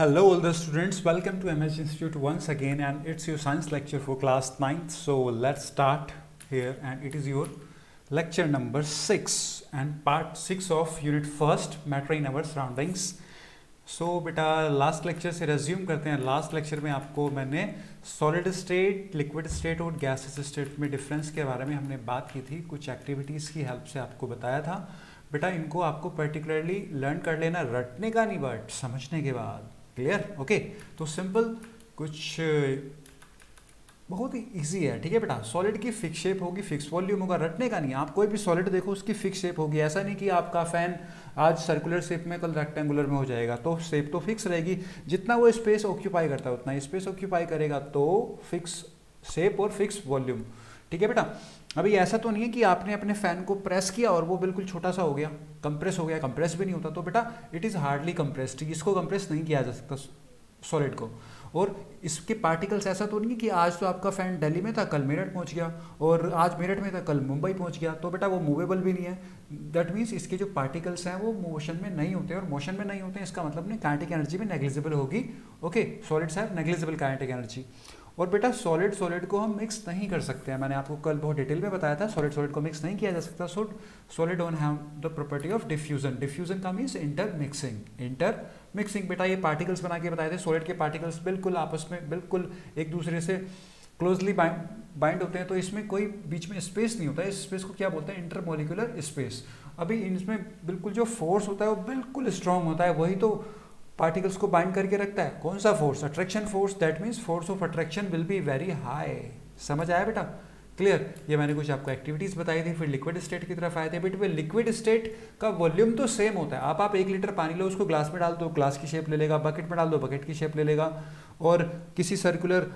Hello all the students, welcome to MH Institute once again, and it's your science lecture for class 9th. So let's start here, and it is your lecture number 6 and part 6 of unit 1st, matter in our surroundings. So बेटा last lecture से resume करते हैं. Last lecture में आपको मैंने solid state, liquid state और gases state में difference के बारे में हमने बात की थी. कुछ एक्टिविटीज़ की हेल्प से आपको बताया था. बेटा इनको आपको पर्टिकुलरली लर्न कर लेना, रटने का नहीं बट समझने के बाद. क्लियर? ओके. तो सिंपल कुछ बहुत ही इजी है. ठीक है बेटा. सॉलिड की फिक्स शेप होगी, फिक्स वॉल्यूम होगा, रटने का नहीं. आप कोई भी सॉलिड देखो उसकी फिक्स शेप होगी. ऐसा नहीं कि आपका फैन आज सर्कुलर शेप में कल रेक्टेंगुलर में हो जाएगा. तो शेप तो फिक्स रहेगी. जितना वो स्पेस ऑक्यूपाई करता है उतना स्पेस ऑक्यूपाई करेगा. तो फिक्स शेप और फिक्स वॉल्यूम. ठीक है बेटा. अभी ऐसा तो नहीं है कि आपने अपने फैन को प्रेस किया और वो बिल्कुल छोटा सा हो गया, कंप्रेस हो गया. कंप्रेस भी नहीं होता. तो बेटा इट इज़ हार्डली कंप्रेस्ड. इसको कंप्रेस नहीं किया जा सकता सॉलिड को. और इसके पार्टिकल्स ऐसा तो नहीं है कि आज तो आपका फैन दिल्ली में था, कल मेरठ पहुंच गया, और आज मेरठ में था, कल मुंबई पहुंच गया. तो बेटा वो मूवेबल भी नहीं है. दैट मीन्स इसके जो पार्टिकल्स हैं वो मोशन में नहीं होते. और मोशन में नहीं होते हैं इसका मतलब नहीं काइनेटिक एनर्जी भी नेग्लिजिबल होगी. Okay. Solids have negligible kinetic energy. और बेटा सॉलिड को हम मिक्स नहीं कर सकते हैं. मैंने आपको कल बहुत डिटेल में बताया था. सॉलिड को मिक्स नहीं किया जा सकता. Solid don't have the property of diffusion. Diffusion का मीन्स इंटर मिक्सिंग. बेटा ये पार्टिकल्स बना के बताए थे. सॉलिड के पार्टिकल्स बिल्कुल आपस में बिल्कुल एक दूसरे से क्लोजली बाइंड होते हैं. तो इसमें कोई बीच में स्पेस नहीं होता है. इस स्पेस को क्या बोलते हैं? Intermolecular space. अभी इसमें बिल्कुल जो फोर्स होता है वो बिल्कुल स्ट्रांग होता है. वही तो पार्टिकल्स को बाइंड करके रखता है. कौन सा force? Attraction force. That means force of attraction will be very high. समझ आया बेटा? क्लियर? ये मैंने कुछ आपको एक्टिविटीज बताई थी. फिर लिक्विड स्टेट की तरफ आए थे. बट लिक्विड स्टेट का वॉल्यूम तो सेम होता है. आप 1 लीटर पानी लो, उसको ग्लास में डाल दो, ग्लास की शेप ले लेगा. बकेट में डाल दो, बकेट की शेप ले लेगा. और किसी सर्कुलर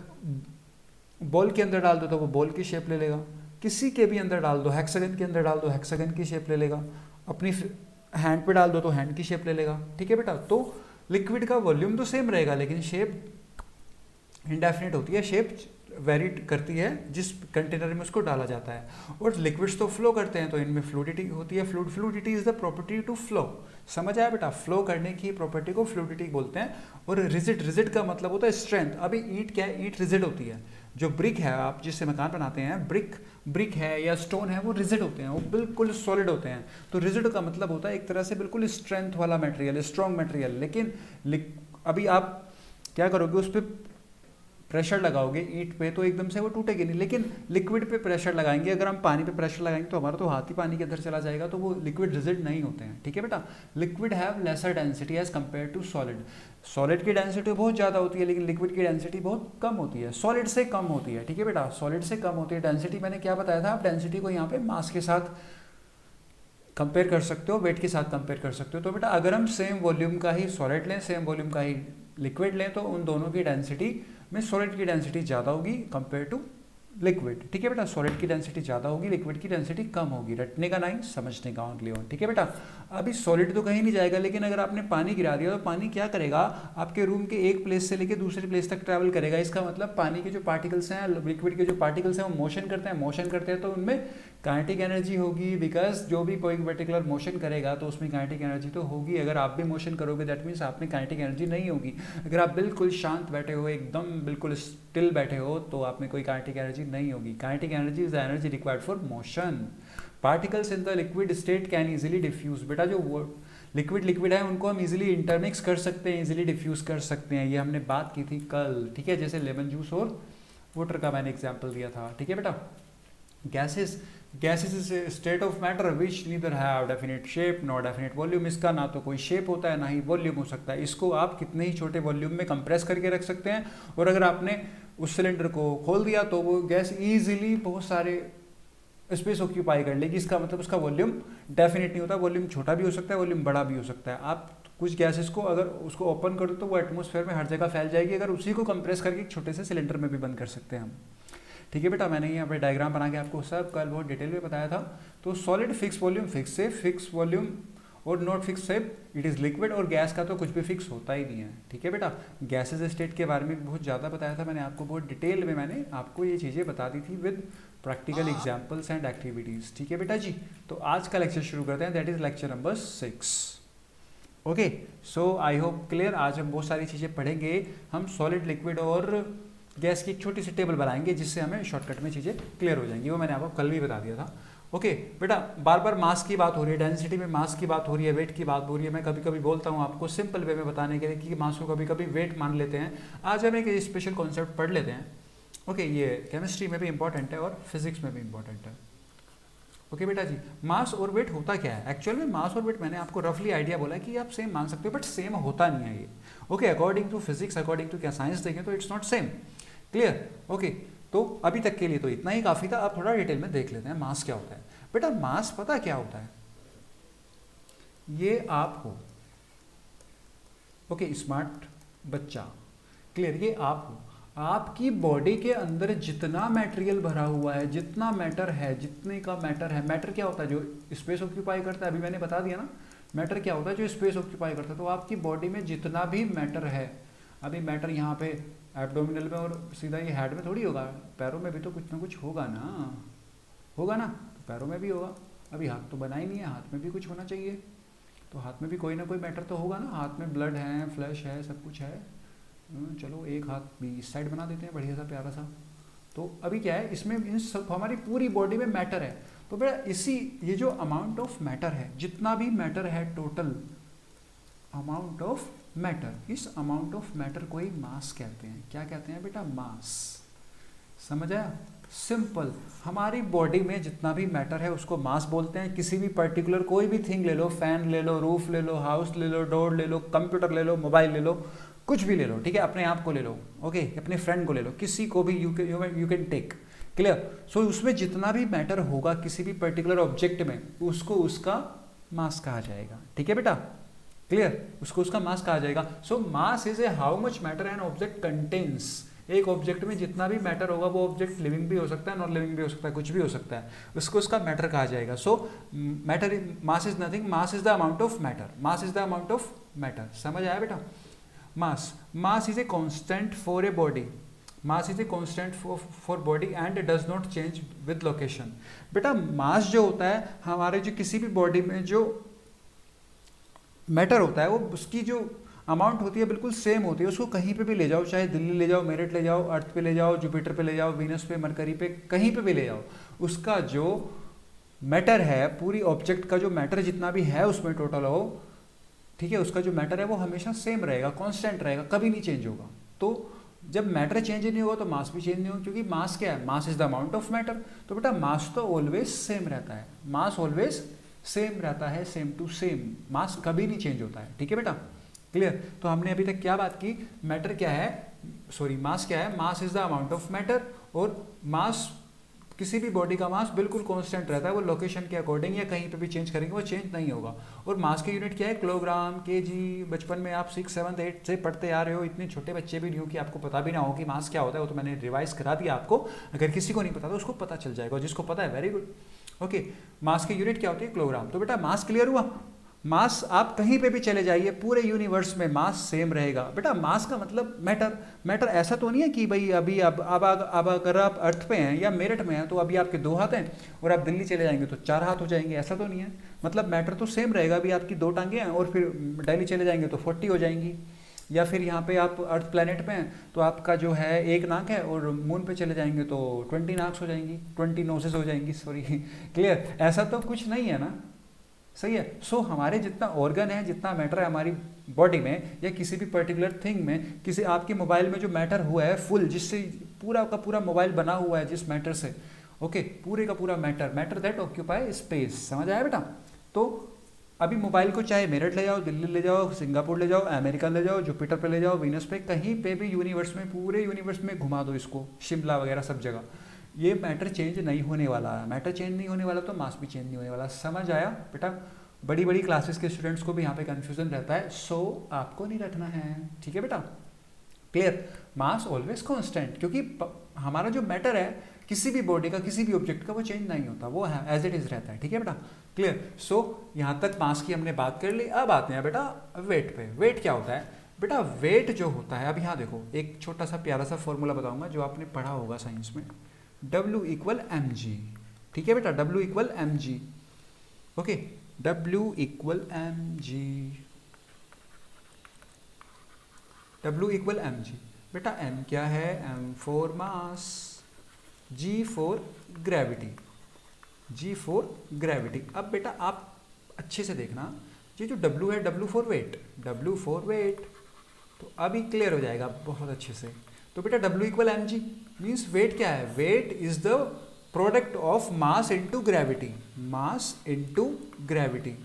बॉल के अंदर डाल दो तो वो बॉल की शेप ले लेगा. किसी के भी अंदर डाल दो, हेक्सागन के अंदर डाल दो, हेक्सागन की शेप ले लेगा. अपनी हैंड पे डाल दो तो हैंड की शेप ले लेगा. ठीक है बेटा. तो लिक्विड का वॉल्यूम तो सेम रहेगा लेकिन शेप इंडेफिनिट होती है. शेप वेरी करती है जिस कंटेनर में उसको डाला जाता है. और लिक्विड्स तो फ्लो करते हैं तो इनमें फ्लूइडिटी होती है. Fluidity is the property to flow. समझ आया बेटा? फ्लो करने की प्रॉपर्टी को फ्लूइडिटी बोलते हैं. और रिजिड का मतलब होता है स्ट्रेंथ. अभी ईंट क्या है? ईंट रिजिड होती है. जो ब्रिक है, आप जिससे मकान बनाते हैं, ब्रिक है या स्टोन है, वो रिजिड होते हैं, वो बिल्कुल सॉलिड होते हैं. तो रिजिड का मतलब होता है एक तरह से बिल्कुल स्ट्रेंथ वाला मटेरियल, स्ट्रॉन्ग मटेरियल. लेकिन अभी आप क्या करोगे? उस पर प्रेशर लगाओगे ईंट पे तो एकदम से वो टूटेगी नहीं. लेकिन लिक्विड पे प्रेशर लगाएंगे, अगर हम पानी पे प्रेशर लगाएंगे तो हमारा तो हाथ ही पानी के अंदर चला जाएगा. तो वो लिक्विड रिजिड नहीं होते हैं. ठीक है बेटा. Liquid have lesser density as compare to solid. Solid की डेंसिटी बहुत ज़्यादा होती है लेकिन लिक्विड की डेंसिटी बहुत कम होती है. सॉलिड से कम होती है. ठीक है बेटा. सॉलिड से कम होती है डेंसिटी. मैंने क्या बताया था? आप डेंसिटी को यहाँ पे मास के साथ कंपेयर कर सकते हो, वेट के साथ कंपेयर कर सकते हो. तो बेटा अगर हम सेम वॉल्यूम का ही सॉलिड लें, सेम वॉल्यूम का ही लिक्विड लें, तो उन दोनों की डेंसिटी में सॉलिड की डेंसिटी ज़्यादा होगी कंपेयर टू लिक्विड. ठीक है बेटा. सॉलिड की डेंसिटी ज़्यादा होगी, लिक्विड की डेंसिटी कम होगी. रटने का नहीं, समझने का ओनली ऑन. ठीक है बेटा. अभी सॉलिड तो कहीं नहीं जाएगा लेकिन अगर आपने पानी गिरा दिया तो पानी क्या करेगा? आपके रूम के एक प्लेस से लेकर दूसरे प्लेस तक ट्रैवल करेगा. इसका मतलब पानी के जो पार्टिकल्स हैं, लिक्विड के जो पार्टिकल्स हैं, वो मोशन करते हैं तो उनमें काइनेटिक एनर्जी होगी. बिकॉज जो भी कोई पर्टिकुलर मोशन करेगा तो उसमें काइनेटिक एनर्जी तो होगी. अगर आप भी मोशन करोगे दैट मीन्स आप में काइनेटिक एनर्जी नहीं होगी. अगर आप बिल्कुल शांत बैठे हो, एकदम बिल्कुल स्टिल बैठे हो, तो आप में कोई काइनेटिक एनर्जी नहीं होगी. Kinetic energy is the energy required for motion. Particles in the liquid state can easily diffuse. बेटा जो लिक्विड है उनको हम इजीली इंटरमिक्स कर सकते हैं, इजीली डिफ्यूज कर सकते हैं. ये हमने बात की थी कल. ठीक है. जैसे लेमन जूस और वाटर का मैंने एग्जाम्पल दिया था. ठीक है बेटा. Gases is state of matter which neither have definite shape not definite volume. इसका ना तो कोई शेप होता है ना ही वॉल्यूम हो सकता है. इसको आप कितने ही छोटे वॉल्यूम में कंप्रेस करके रख सकते हैं. और अगर आपने उस सिलेंडर को खोल दिया तो वो गैस ईजिली बहुत सारे स्पेस ऑक्यूपाई कर लेगी. इसका मतलब उसका वॉल्यूम डेफिनेट नहीं होता. वॉल्यूम छोटा भी हो सकता है, वॉल्यूम बड़ा भी हो सकता है. आप कुछ गैसेस को अगर उसको ओपन कर दो तो वो एटमॉस्फेयर में हर जगह फैल जाएगी. अगर उसी को कंप्रेस करके एक छोटे से सिलेंडर में भी बंद कर सकते हैं हम. ठीक है बेटा. मैंने यहाँ पे डायग्राम बना के आपको सब कल बहुत डिटेल में बताया था. तो solid fix volume, fix shape, fix volume और not fix shape, it is liquid. और गैस का तो कुछ भी फिक्स होता ही नहीं है. ठीक है बेटा. गैसेज स्टेट के बारे में बहुत ज़्यादा बताया था मैंने आपको, बहुत डिटेल में मैंने आपको ये चीज़ें बता दी थी with practical examples and activities. ठीक है बेटा जी. तो आज का लेक्चर शुरू करते हैं. That is lecture number 6. Okay, so I hope clear. आज हम बहुत सारी चीज़ें पढ़ेंगे, हम सॉलिड, लिक्विड और गैस की एक छोटी सी टेबल बनाएंगे जिससे हमें शॉर्टकट में चीज़ें क्लियर हो जाएंगी। वो मैंने आपको कल भी बता दिया था। ओके बेटा, बार बार मास की बात हो रही है, डेंसिटी में मास की बात हो रही है, वेट की बात हो रही है। मैं कभी कभी बोलता हूँ आपको सिंपल वे में बताने के लिए कि मास को कभी कभी वेट मान लेते हैं। आज हम एक स्पेशल कॉन्सेप्ट पढ़ लेते हैं। ओके, ये केमिस्ट्री में भी इंपॉर्टेंट है और फिजिक्स में भी इंपॉर्टेंट है। ओके बेटा जी, मास और वेट होता क्या है एक्चुअल में? मास और वेट मैंने आपको रफली आइडिया बोला कि आप सेम मान सकते हो, बट सेम होता नहीं है ये। Okay, according to physics, according to क्या साइंस देखें तो it's not same. Clear? Okay, तो अभी तक के लिए तो इतना ही काफ़ी था। अब थोड़ा डिटेल में देख लेते हैं मास क्या होता है। बेटा मास पता क्या होता है? ये आप हो, ओके स्मार्ट बच्चा, क्लियर, ये आप हो। आपकी बॉडी के अंदर जितना मटेरियल भरा हुआ है, जितना मैटर है, जितने का मैटर है, मैटर क्या होता है? जो स्पेस ऑक्यूपाई करता है। अभी मैंने बता दिया ना, मैटर क्या होता है? जो स्पेस ऑक्यूपाई करता है। तो आपकी बॉडी में जितना भी मैटर है, अभी मैटर यहाँ पे एब्डोमिनल में और सीधा ये हेड में थोड़ी होगा, पैरों में भी तो कुछ ना कुछ होगा ना, होगा ना, तो पैरों में भी होगा। अभी हाथ तो बना ही नहीं है, हाथ में भी कुछ होना चाहिए, तो हाथ में भी कोई ना कोई मैटर तो होगा ना। हाथ में ब्लड है, फ्लैश है, सब कुछ है। चलो एक हाथ भी इस साइड बना देते हैं, बढ़िया सा प्यारा सा। तो अभी क्या है, इसमें इन सब हमारी पूरी बॉडी में मैटर है। तो बेटा इसी ये जो अमाउंट ऑफ मैटर है, जितना भी मैटर है, टोटल अमाउंट ऑफ मैटर, इस अमाउंट ऑफ मैटर को ही मास कहते हैं। क्या कहते हैं बेटा? मास। समझ आया? सिंपल, हमारी बॉडी में जितना भी मैटर है उसको मास बोलते हैं। किसी भी पर्टिकुलर कोई भी थिंग ले लो, फैन ले लो, रूफ ले लो, हाउस ले लो, डोर ले लो, कंप्यूटर ले लो, मोबाइल ले लो, कुछ भी ले लो, ठीक है, अपने आप को ले लो, ओके, अपने फ्रेंड को ले लो, किसी को भी यू कैन टेक। क्लियर? सो उसमें जितना भी मैटर होगा किसी भी पर्टिकुलर ऑब्जेक्ट में, उसको उसका मास कहा जाएगा। ठीक है बेटा? क्लियर? उसको उसका मास कहा जाएगा। So mass is a how much matter an object contains. एक ऑब्जेक्ट में जितना भी मैटर होगा, वो ऑब्जेक्ट लिविंग भी हो सकता है, नॉन लिविंग भी हो सकता है, कुछ भी हो सकता है, उसको उसका मैटर कहा जाएगा। सो matter, mass is nothing, mass is the amount of matter, mass is the amount of matter. समझ आया बेटा? मास is a constant for a body, mass is a constant for body and does not change with location. बेटा मास जो होता है हमारे, जो किसी भी बॉडी में जो मैटर होता है, वो उसकी जो अमाउंट होती है बिल्कुल सेम होती है। उसको कहीं पे भी ले जाओ, चाहे दिल्ली ले जाओ, मेरठ ले जाओ, अर्थ पे ले जाओ, जुपिटर पे ले जाओ, वीनस पे, मरकरी पे, कहीं पे भी ले जाओ, उसका जो मैटर है, पूरी ऑब्जेक्ट का जो मैटर जितना भी है उसमें टोटल हो, ठीक है, उसका जो मैटर है वो हमेशा सेम रहेगा, कांस्टेंट रहेगा, कभी नहीं चेंज होगा। तो जब मैटर चेंज नहीं होगा तो मास भी चेंज नहीं होगा, क्योंकि मास क्या है? Mass is the amount of matter. तो बेटा मास तो ऑलवेज सेम रहता है, मास ऑलवेज सेम रहता है, सेम टू सेम, मास कभी नहीं चेंज होता है। ठीक है बेटा? क्लियर? तो हमने अभी तक क्या बात की? मैटर क्या है, सॉरी मास क्या है? Mass is the amount of matter. और मास, किसी भी बॉडी का मास बिल्कुल कांस्टेंट रहता है, वो लोकेशन के अकॉर्डिंग या कहीं पे भी चेंज करेंगे वो चेंज नहीं होगा। और मास की यूनिट क्या है? Kilogram, KG. बचपन में आप 6, 7, 8 से पढ़ते आ रहे हो, इतने छोटे बच्चे भी नहीं हो कि आपको पता भी ना हो कि मास क्या होता है। वो तो मैंने रिवाइज करा दिया आपको। अगर किसी को नहीं पता तो उसको पता चल जाएगा, जिसको पता है वेरी गुड। ओके, मास की यूनिट क्या होती है? किलोग्राम। तो बेटा मास क्लियर हुआ? मास आप कहीं पे भी चले जाइए, पूरे यूनिवर्स में मास सेम रहेगा। बेटा मास का मतलब मैटर। मैटर ऐसा तो नहीं है कि भाई अभी अब अगर आप अर्थ पे हैं या मेरठ में हैं तो अभी आपके 2 हाथ हैं और आप दिल्ली चले जाएंगे तो 4 हाथ हो जाएंगे, ऐसा तो नहीं है। मतलब मैटर तो सेम रहेगा। अभी आपकी 2 टांगे हैं और फिर दिल्ली चले जाएंगे तो 40 हो जाएंगी, या फिर यहाँ पे आप अर्थ प्लैनेट पे हैं तो आपका जो है 1 नाक है और मून पे चले जाएंगे तो 20 नाक्स हो जाएंगी, 20 नोसेस हो जाएंगी, सॉरी। क्लियर? ऐसा तो कुछ नहीं है ना, सही है। सो हमारे जितना ऑर्गन है, जितना मैटर है हमारी बॉडी में या किसी भी पर्टिकुलर थिंग में, किसी आपके मोबाइल में जो मैटर हुआ है फुल, जिससे पूरा का पूरा मोबाइल बना हुआ है जिस मैटर से, ओके, पूरे का पूरा मैटर दैट ऑक्यूपाई स्पेस। समझ आया बेटा? तो अभी मोबाइल को चाहे मेरठ ले जाओ, दिल्ली ले जाओ, सिंगापुर ले जाओ, अमेरिका ले जाओ, जुपिटर पे ले जाओ, वीनस पे, कहीं पे भी यूनिवर्स में, पूरे यूनिवर्स में घुमा दो इसको, शिमला वगैरह सब जगह, ये मैटर चेंज नहीं होने वाला है। मैटर चेंज नहीं होने वाला तो मास भी चेंज नहीं होने वाला। समझ आया बेटा? बड़ी बड़ी क्लासेस के स्टूडेंट्स को भी यहाँ पे कंफ्यूजन रहता है, सो आपको नहीं रखना है। ठीक है बेटा? क्लियर? मास ऑलवेज कांस्टेंट, क्योंकि हमारा जो मैटर है किसी भी बॉडी का, किसी भी ऑब्जेक्ट का, वो चेंज नहीं होता, वो है एज इट इज रहता है। ठीक है बेटा? क्लियर? सो यहाँ तक मास की हमने बात कर ली। अब आते हैं बेटा वेट पे। वेट क्या होता है? बेटा वेट जो होता है, अब यहाँ देखो एक छोटा सा प्यारा सा फॉर्मूला बताऊंगा जो आपने पढ़ा होगा साइंस में, W = mg। ठीक है बेटा? W = mg। Okay, W = mg। W equal M G. बेटा M क्या है? M for mass, G for gravity, G for gravity. अब बेटा आप अच्छे से देखना, ये जो W है W for wait, W for wait, तो अभी क्लियर हो जाएगा बहुत अच्छे से। तो बेटा W equal M G means weight क्या है? Weight is the product of mass into gravity, mass into gravity.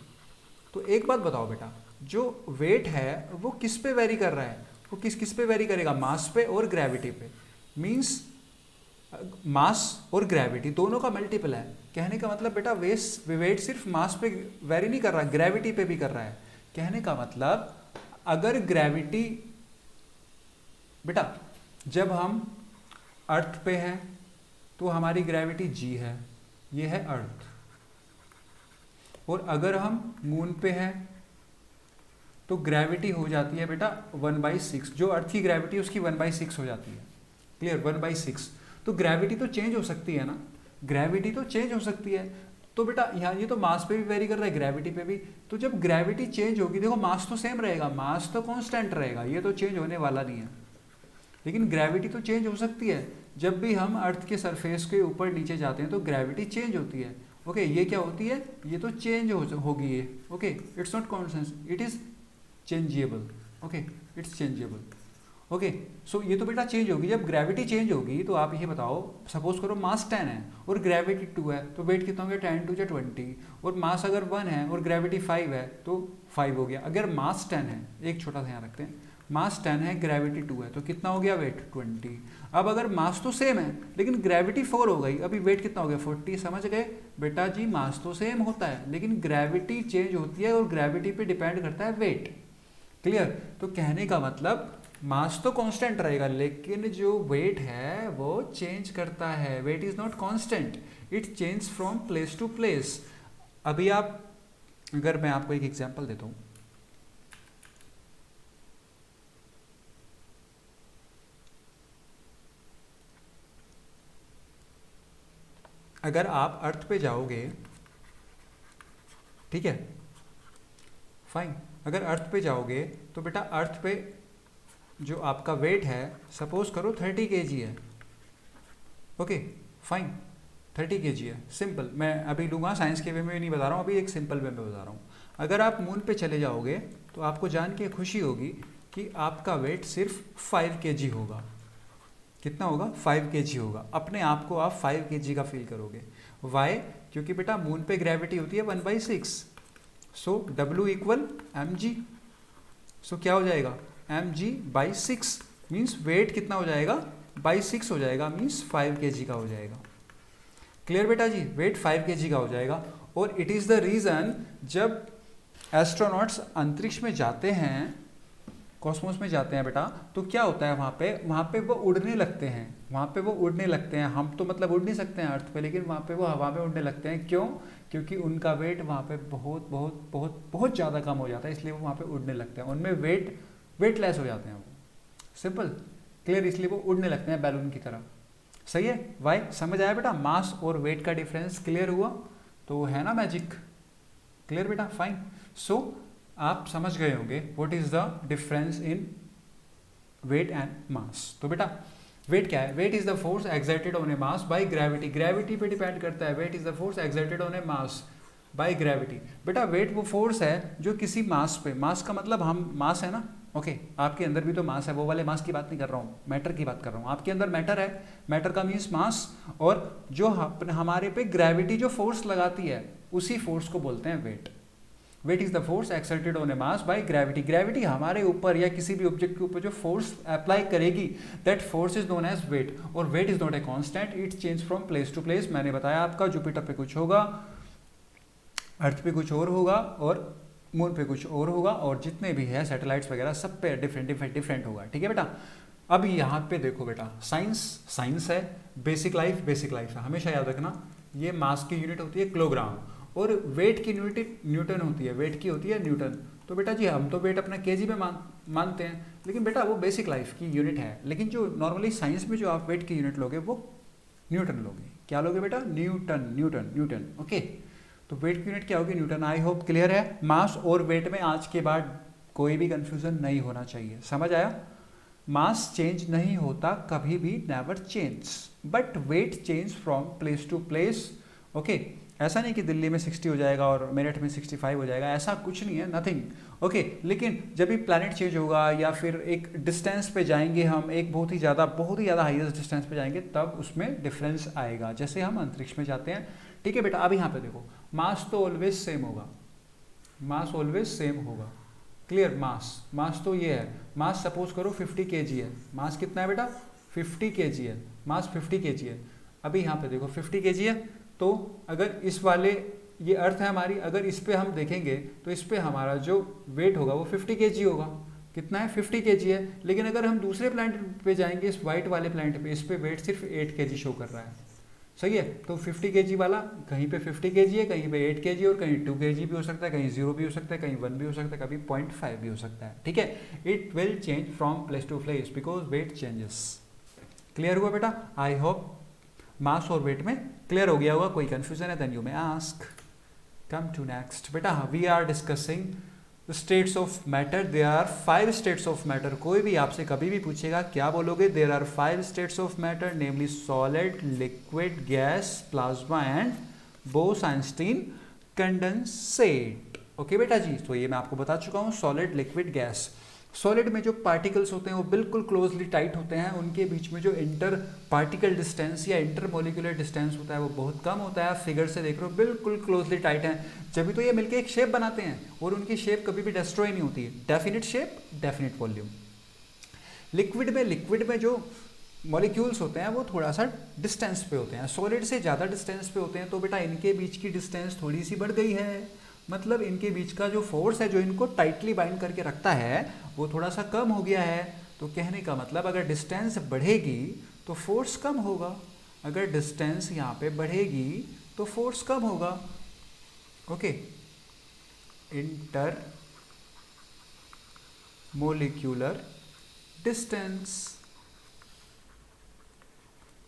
तो एक बात बताओ बेटा, जो वेट है वो किस पे वेरी कर रहा है? वो किस किस पे वेरी करेगा? मास पे और ग्रेविटी पे। मीन्स मास और ग्रेविटी दोनों का मल्टीपल है। कहने का मतलब बेटा वेट सिर्फ मास पे वेरी नहीं कर रहा, ग्रेविटी पे भी कर रहा है। कहने का मतलब अगर ग्रेविटी, बेटा जब हम अर्थ पे हैं तो हमारी ग्रेविटी G है, ये है अर्थ। और अगर हम मून पे हैं तो ग्रेविटी हो जाती है बेटा 1/6, जो अर्थ की ग्रेविटी उसकी 1/6 हो जाती है। क्लियर? 1/6। तो ग्रेविटी तो चेंज हो सकती है ना, ग्रेविटी तो चेंज हो सकती है। तो बेटा यहाँ ये तो मास पे भी वेरी कर रहा है, ग्रेविटी पे भी। तो जब ग्रेविटी चेंज होगी, देखो मास तो सेम रहेगा, मास तो कांस्टेंट रहेगा, ये तो चेंज होने वाला नहीं है, लेकिन ग्रेविटी तो चेंज हो सकती है। जब भी हम अर्थ के सरफेस के ऊपर नीचे जाते हैं तो ग्रेविटी चेंज होती है। ओके, ये क्या होती है? ये तो चेंज होगी ये। Okay, it's not constant, it is changeable. Okay, it's changeable. Okay, so ये तो बेटा चेंज होगी। जब ग्रेविटी चेंज होगी तो आप ये बताओ, सपोज करो मास 10 है और ग्रेविटी 2 है, तो वेट कितना हो गया? 10 2 20। और मास अगर 1 है और ग्रेविटी 5 है तो 5 हो गया। अगर मास 10 है, एक छोटा सा यहाँ रखते हैं, मास 10 है, ग्रेविटी 2 है, तो कितना हो गया? वेट 20। अब अगर मास तो सेम है लेकिन ग्रेविटी 4 हो गई, अभी वेट कितना हो गया? 40। समझ गए बेटा जी? मास तो सेम होता है लेकिन ग्रेविटी चेंज होती है और ग्रेविटी पे डिपेंड करता है वेट। क्लियर? तो कहने का मतलब मास तो कांस्टेंट रहेगा लेकिन जो वेट है वो चेंज करता है। Weight is not constant, it change from place to place. अभी आप, अगर मैं आपको एक एग्जांपल देता हूं, अगर आप अर्थ पे जाओगे, ठीक है, फाइन, अगर अर्थ पे जाओगे तो बेटा अर्थ पे जो आपका वेट है, सपोज करो 30 kg है। ओके फाइन, 30 kg है, सिंपल। मैं अभी लूँगा, साइंस के वे में नहीं बता रहा हूँ, अभी एक सिंपल वे में बता रहा हूँ। अगर आप मून पे चले जाओगे तो आपको जान के खुशी होगी कि आपका वेट सिर्फ 5 kg होगा। कितना होगा? 5 kg होगा। अपने आप को आप 5 kg का फील करोगे। वाई? क्योंकि बेटा मून पे ग्रेविटी होती है 1/6। सो W इक्वल mg। सो क्या हो जाएगा? mg/6 मीन्स वेट कितना हो जाएगा? बाई 6 हो जाएगा, मीन्स 5 kg का हो जाएगा। क्लियर बेटा जी? वेट 5 kg का हो जाएगा। और इट इज़ द रीज़न जब एस्ट्रोनॉट्स अंतरिक्ष में जाते हैं, कॉस्मोस में जाते हैं बेटा, तो क्या होता है वहाँ पे वो उड़ने लगते हैं, वहाँ पे वो उड़ने लगते हैं। हम तो मतलब उड़ नहीं सकते हैं अर्थ पे, लेकिन वहाँ पे वो हवा में उड़ने लगते हैं। क्यों? क्योंकि उनका वेट वहाँ पे बहुत बहुत बहुत बहुत ज़्यादा कम हो जाता है, इसलिए वो वहाँ पे उड़ने लगते हैं। उनमें वेटलेस हो जाते हैं वो। Simple, clear? इसलिए वो उड़ने लगते हैं बैलून की तरह। सही है? वाई? समझ आया बेटा? मास और वेट का डिफरेंस क्लियर हुआ? तो है ना मैजिक? क्लियर बेटा? फाइन। सो आप समझ गए होंगे what is the difference in weight and mass. तो बेटा वेट क्या है? Weight is the force exerted on a mass by gravity. Gravity पे डिपेंड करता है। Weight is the force exerted on a mass by gravity. बेटा weight वो force है जो किसी मास पे, मास का मतलब हम मास है ना, ओके आपके अंदर भी तो मास है, वो वाले मास की बात नहीं कर रहा हूँ, मैटर की बात कर रहा हूँ। आपके अंदर मैटर है, मैटर का मीन्स मास, और जो हमारे पे ग्रेविटी जो फोर्स लगाती है उसी फोर्स को बोलते हैं weight. Weight is the force exerted on a mass by gravity. Gravity हमारे ऊपर या किसी भी ऑब्जेक्ट के ऊपर जो फोर्स अप्लाई करेगी, that force is known as weight. और weight is not a constant, it change from place to place. मैंने बताया आपका, जुपिटर पे कुछ होगा, अर्थ पे कुछ और होगा, और मून पे कुछ और होगा, और जितने भी है सैटेलाइट्स वगैरह सब पे डिफरेंट होगा। ठीक है बेटा? अब यहाँ पे देखो बेटा, साइंस है, बेसिक लाइफ है, हमेशा याद रखना। ये मास की यूनिट होती है किलोग्राम, और वेट की यूनिट न्यूटन होती है, वेट की होती है न्यूटन। तो बेटा जी हम तो वेट अपना केजी में मानते हैं, लेकिन बेटा वो बेसिक लाइफ की यूनिट है। लेकिन जो नॉर्मली साइंस में जो आप वेट की यूनिट लोगे वो न्यूटन लोगे। क्या लोगे बेटा? न्यूटन। ओके, तो वेट की यूनिट क्या होगी? न्यूटन। आई होप क्लियर है। मास और वेट में आज के बाद कोई भी कंफ्यूजन नहीं होना चाहिए। समझ आया? मास चेंज नहीं होता कभी भी, never change, but weight change from place to place. Okay, ऐसा नहीं कि दिल्ली में 60 हो जाएगा और मेरठ में 65 हो जाएगा, ऐसा कुछ नहीं है, नथिंग। ओके, लेकिन जब भी प्लैनेट चेंज होगा या फिर एक डिस्टेंस पे जाएंगे हम, एक बहुत ही ज़्यादा हाईएस्ट डिस्टेंस पे जाएंगे, तब उसमें डिफरेंस आएगा। जैसे हम अंतरिक्ष में जाते हैं, ठीक है बेटा। अब यहाँ पे देखो, मास तो ऑलवेज सेम होगा, मास ऑलवेज सेम होगा, क्लियर। मास तो ये है, मास सपोज करो 50 kg है, मास कितना है बेटा 50 kg है, मास 50 kg है। अभी यहाँ पे देखो 50 kg है, तो अगर इस वाले, ये अर्थ है हमारी, अगर इस पे हम देखेंगे तो इस पे हमारा जो वेट होगा वो 50 kg होगा। कितना है 50 kg है। लेकिन अगर हम दूसरे प्लैनेट पे जाएंगे, इस वाइट वाले प्लैनेट पे, इस पे वेट सिर्फ 8 kg शो कर रहा है, सही है। तो 50 kg वाला कहीं पे 50 kg है, कहीं पे 8 kg और कहीं 2 kg भी हो सकता है, कहीं 0 भी हो सकता है, कहीं 1 भी हो सकता है, कभी 0.5 भी हो सकता है, ठीक है। It will change from place to place because weight changes. Clear हुआ बेटा? आई होप मास और वेट में क्लियर हो गया होगा। कोई कंफ्यूजन है then you may ask. Come to next बेटा, we are discussing states of matter. There are 5 states of matter. कोई भी आपसे कभी भी पूछेगा क्या बोलोगे? There are 5 states of matter, namely solid, liquid, gas, plasma and Bose Einstein condensate. Okay बेटा जी, तो ये मैं आपको बता चुका हूँ, सॉलिड, लिक्विड, गैस। सॉलिड में जो पार्टिकल्स होते हैं वो बिल्कुल क्लोजली टाइट होते हैं, उनके बीच में जो इंटर पार्टिकल डिस्टेंस या इंटर मोलिकुलर डिस्टेंस होता है वो बहुत कम होता है। फिगर से देख रहे हो बिल्कुल क्लोजली टाइट है, जब तो ये मिलके एक शेप बनाते हैं और उनकी शेप कभी भी डिस्ट्रॉय नहीं होती है। Definite shape, definite volume. Liquid में जो मॉलिक्यूल्स होते हैं वो थोड़ा सा डिस्टेंस पे होते हैं, सॉलिड से ज़्यादा डिस्टेंस पे होते हैं, तो बेटा इनके बीच की डिस्टेंस थोड़ी सी बढ़ गई है। मतलब इनके बीच का जो फोर्स है जो इनको टाइटली बाइंड करके रखता है वो थोड़ा सा कम हो गया है। तो कहने का मतलब अगर डिस्टेंस बढ़ेगी तो फोर्स कम होगा, अगर डिस्टेंस यहाँ पे बढ़ेगी तो फोर्स कम होगा। Okay, inter molecular distance,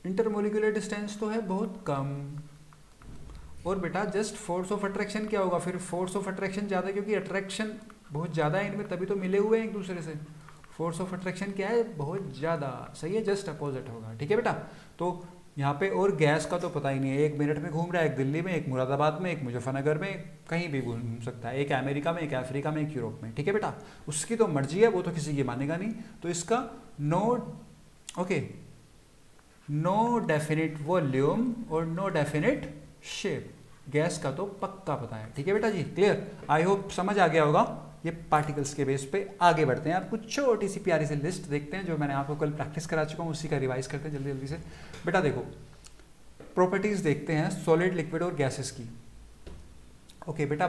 intermolecular distance तो है बहुत कम। और बेटा जस्ट फोर्स ऑफ अट्रैक्शन क्या होगा फिर? फोर्स ऑफ अट्रैक्शन ज़्यादा, क्योंकि अट्रैक्शन बहुत ज़्यादा है इनमें, तभी तो मिले हुए हैं एक दूसरे से। फोर्स ऑफ अट्रैक्शन क्या है? बहुत ज़्यादा, सही है, जस्ट अपोजिट होगा, ठीक है बेटा। तो यहाँ पे और गैस का तो पता ही नहीं है, एक मेरठ में घूम रहा है, एक दिल्ली में, एक मुरादाबाद में, एक मुजफ्फरनगर में, कहीं भी घूम सकता है, एक अमेरिका में, एक अफ्रीका में, एक यूरोप में, ठीक है बेटा। उसकी तो मर्जी है, वो तो किसी की मानेगा नहीं। तो इसका नो डेफिनिट वॉल्यूम और नो डेफिनिट शेप। गैस का तो पक्का पता है, ठीक है बेटा जी, क्लियर। आई होप समझ आ गया होगा। ये पार्टिकल्स के बेस पे आगे बढ़ते हैं। आपको छोटी सी प्यारी सी लिस्ट देखते हैं जो मैंने आपको कल प्रैक्टिस करा चुका हूँ, उसी का रिवाइज करते हैं जल्दी जल्दी से। बेटा देखो, प्रॉपर्टीज देखते हैं सॉलिड, लिक्विड और गैसेस की। ओके बेटा,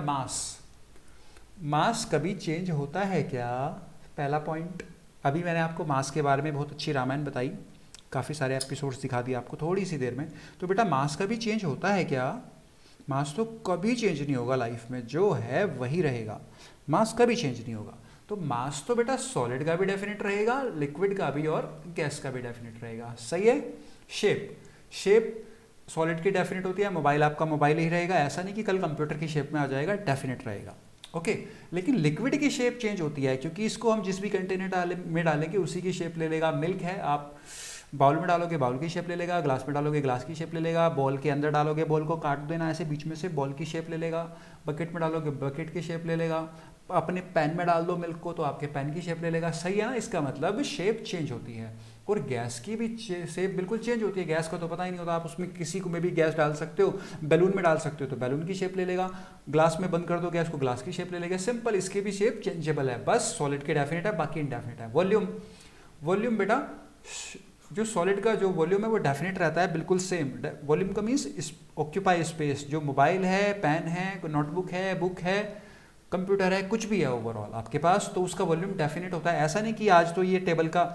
मास कभी चेंज होता है क्या? पहला पॉइंट। अभी मैंने आपको मास के बारे में बहुत अच्छी रामायण बताई, काफ़ी सारे एपिसोड्स दिखा दिए आपको थोड़ी सी देर में। तो बेटा मास कभी चेंज होता है क्या? मास तो कभी चेंज नहीं होगा लाइफ में, जो है वही रहेगा, मास कभी चेंज नहीं होगा। तो मास तो बेटा सॉलिड का भी डेफिनेट रहेगा, लिक्विड का भी और गैस का भी डेफिनेट रहेगा, सही है। शेप सॉलिड की डेफिनेट होती है, मोबाइल आपका मोबाइल ही रहेगा, ऐसा नहीं कि कल कंप्यूटर की शेप में आ जाएगा, डेफिनेट रहेगा। ओके, लेकिन लिक्विड की शेप चेंज होती है, क्योंकि इसको हम जिस भी कंटेनर में डालेंगे उसी की शेप ले लेगा। मिल्क है, आप बाउल में डालोगे बाउल की शेप ले लेगा, ग्लास में डालोगे ग्लास की शेप ले लेगा, बॉल के अंदर डालोगे बॉल को काट देना ऐसे बीच में से, बॉल की शेप ले लेगा, बकेट में डालोगे बकेट की शेप ले लेगा, अपने पैन में डाल दो मिल्क को तो आपके पैन की शेप ले लेगा, सही है ना। इसका मतलब शेप चेंज होती है। और गैस की भी शेप बिल्कुल चेंज होती है, गैस का तो पता ही नहीं होता, आप उसमें किसी को में भी गैस डाल सकते हो, बैलून में डाल सकते हो तो बैलून की शेप ले लेगा, ग्लास में बंद कर दो गैस को, ग्लास की शेप ले लेगा, सिंपल। इसकी भी शेप चेंजेबल है, बस सॉलिड के डेफिनेट है, बाकी इनडेफिनेट है। वॉल्यूम बेटा जो सॉलिड का जो वॉल्यूम है वो डेफिनेट रहता है, बिल्कुल सेम। वॉल्यूम का मीन्स ऑक्यूपाई स्पेस, जो मोबाइल है, पेन है, नोटबुक है, बुक है, कंप्यूटर है, कुछ भी है ओवरऑल आपके पास, तो उसका वॉल्यूम डेफिनेट होता है। ऐसा नहीं कि आज तो ये टेबल का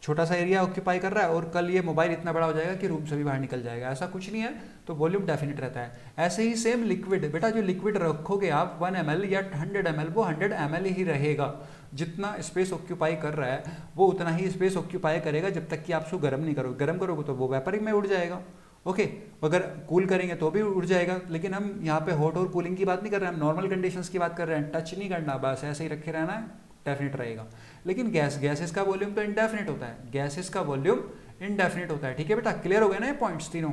छोटा सा एरिया ऑक्यूपाई कर रहा है और कल ये मोबाइल इतना बड़ा हो जाएगा कि रूम से भी बाहर निकल जाएगा, ऐसा कुछ नहीं है। तो वॉल्यूम डेफिनेट रहता है। ऐसे ही सेम लिक्विड, बेटा जो लिक्विड रखोगे आप 1 ml या 100 ml, वो 100 ml ही रहेगा। जितना स्पेस ऑक्यूपाई कर रहा है वो उतना ही स्पेस ऑक्यूपाई करेगा जब तक कि आप उसको गर्म नहीं करोगे। गर्म करोगे तो वो वेपर में उड़ जाएगा। ओके, अगर कूल करेंगे तो भी उड़ जाएगा। लेकिन हम यहाँ पे हॉट और कूलिंग की बात नहीं कर रहे हैं, हम नॉर्मल कंडीशंस की बात कर रहे हैं। टच नहीं करना, बस ऐसे ही रखे रहना है, डेफिनेट रहेगा। लेकिन गैसेस का वॉल्यूम तो इंडेफिनिट होता है, गैसेस का वॉल्यूम इंडेफिनिट होता है। ठीक है बेटा, क्लियर हो गए ना ये पॉइंट्स तीनों?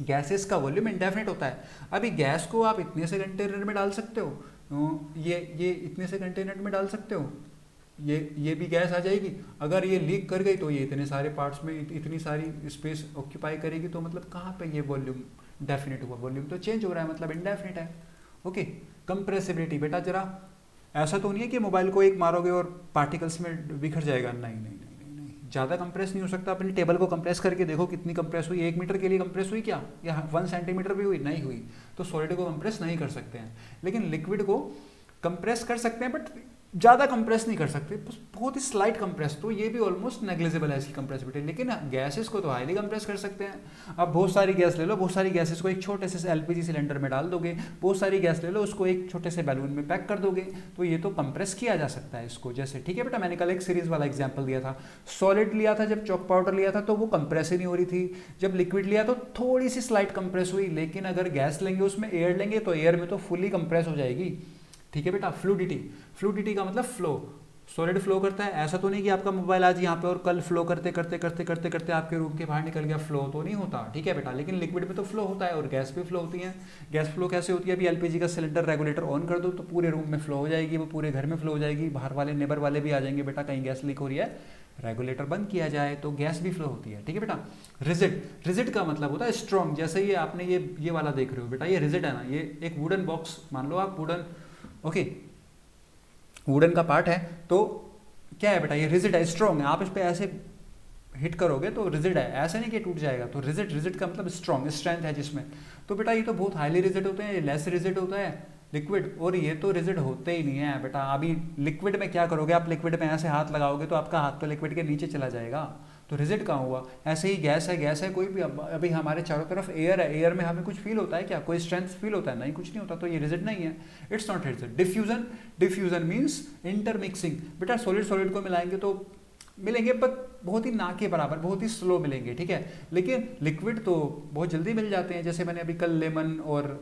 गैसेस का वॉल्यूम इंडेफिनिट होता है। अभी गैस को आप इतने से कंटेनर में डाल सकते हो, ये इतने से कंटेनर में डाल सकते हो, ये भी गैस आ जाएगी। अगर ये लीक कर गई तो ये इतने सारे पार्ट्स में इतनी सारी स्पेस ऑक्यूपाई करेगी, तो मतलब कहाँ पे ये वॉल्यूम डेफिनेट हुआ? वॉल्यूम तो चेंज हो रहा है, मतलब इंडेफिनिट है। ओके, कंप्रेसिबिलिटी बेटा जरा ऐसा तो नहीं है कि मोबाइल को एक मारोगे और पार्टिकल्स में बिखर जाएगा, नहीं नहीं नहीं नहीं नहीं, ज़्यादा कंप्रेस नहीं हो सकता। अपनी टेबल को कंप्रेस करके देखो कितनी कंप्रेस हुई, 1 मीटर के लिए कंप्रेस हुई क्या, या 1 सेंटीमीटर भी हुई? नहीं हुई। तो सॉलिड को कंप्रेस नहीं कर सकते हैं, लेकिन लिक्विड को कंप्रेस कर सकते हैं, बट ज़्यादा कंप्रेस नहीं कर सकते, बहुत ही स्लाइट कंप्रेस, तो ये भी ऑलमोस्ट नेग्लिजिबल है इसकी कंप्रेसिबिलिटी। लेकिन गैसेस को तो हाईली कंप्रेस कर सकते हैं। अब बहुत सारी गैस ले लो, बहुत सारी गैसेस को एक छोटे से एलपीजी सिलेंडर में डाल दोगे, बहुत सारी गैस ले लो, उसको एक छोटे से बैलून में पैक कर दोगे, तो ये तो कंप्रेस किया जा सकता है इसको। जैसे ठीक है बेटा, मैंने कल एक सीरीज वाला एग्जाम्पल दिया था, सॉलिड लिया था, जब चॉक पाउडर लिया था तो वो कंप्रेस ही नहीं हो रही थी, जब लिक्विड लिया तो थोड़ी सी स्लाइट कंप्रेस हुई, लेकिन अगर गैस लेंगे उसमें एयर लेंगे तो एयर में तो फुली कंप्रेस हो जाएगी। ठीक है बेटा, फ्लूडिटी, फ्लूडिटी का मतलब फ्लो, सॉलिड फ्लो करता है। ऐसा तो नहीं कि आपका मोबाइल आज यहाँ पे और कल फ्लो करते करते करते करते करते आपके रूम के बाहर निकल गया, फ्लो तो नहीं होता। ठीक है बेटा, लेकिन लिक्विड में तो फ्लो होता है और गैस भी फ्लो होती है। गैस फ्लो कैसे होती है? अभी एलपीजी का सिलेंडर रेगुलेटर ऑन कर दो तो पूरे रूम में फ्लो हो जाएगी, वो पूरे घर में फ्लो हो जाएगी, बाहर वाले नेबर वाले भी आ जाएंगे, बेटा कहीं गैस लीक हो रही है, रेगुलेटर बंद किया जाए, तो गैस भी फ्लो होती है। ठीक है बेटा, रिजिड, रिजिड का मतलब होता है स्ट्रॉन्ग। जैसे ये आपने ये वाला देख रहे हो बेटा, ये रिजिड है ना, ये एक वुडन बॉक्स मान लो आप, वुडन, ओके, वुडन का पार्ट है, तो क्या है बेटा, ये रिजिड है, स्ट्रॉन्ग है। आप इस पे ऐसे हिट करोगे तो रिजिड है, ऐसा नहीं कि टूट जाएगा। तो रिजिड, रिजिड का मतलब स्ट्रॉन्ग, स्ट्रेंथ है जिसमें। तो बेटा ये तो बहुत हाईली रिजिड होते हैं, ये लेस रिजिड होता है लिक्विड, और ये तो रिजिड होते ही नहीं है बेटा। अभी लिक्विड में क्या करोगे आप, लिक्विड में ऐसे हाथ लगाओगे तो आपका हाथ तो लिक्विड के नीचे चला जाएगा, तो रिजिड कहाँ हुआ? ऐसे ही गैस है, गैस है कोई भी, अभी हमारे चारों तरफ एयर है, एयर में हमें कुछ फील होता है क्या? कोई स्ट्रेंथ फील होता है? नहीं, कुछ नहीं होता, तो ये रिजिड नहीं है, it's not rigid. Diffusion, diffusion means intermixing. बेटा सॉलिड सॉलिड को मिलाएंगे तो मिलेंगे, पर बहुत ही ना के बराबर, बहुत ही स्लो मिलेंगे। ठीक है, लेकिन लिक्विड तो बहुत जल्दी मिल जाते हैं। जैसे मैंने अभी कल लेमन और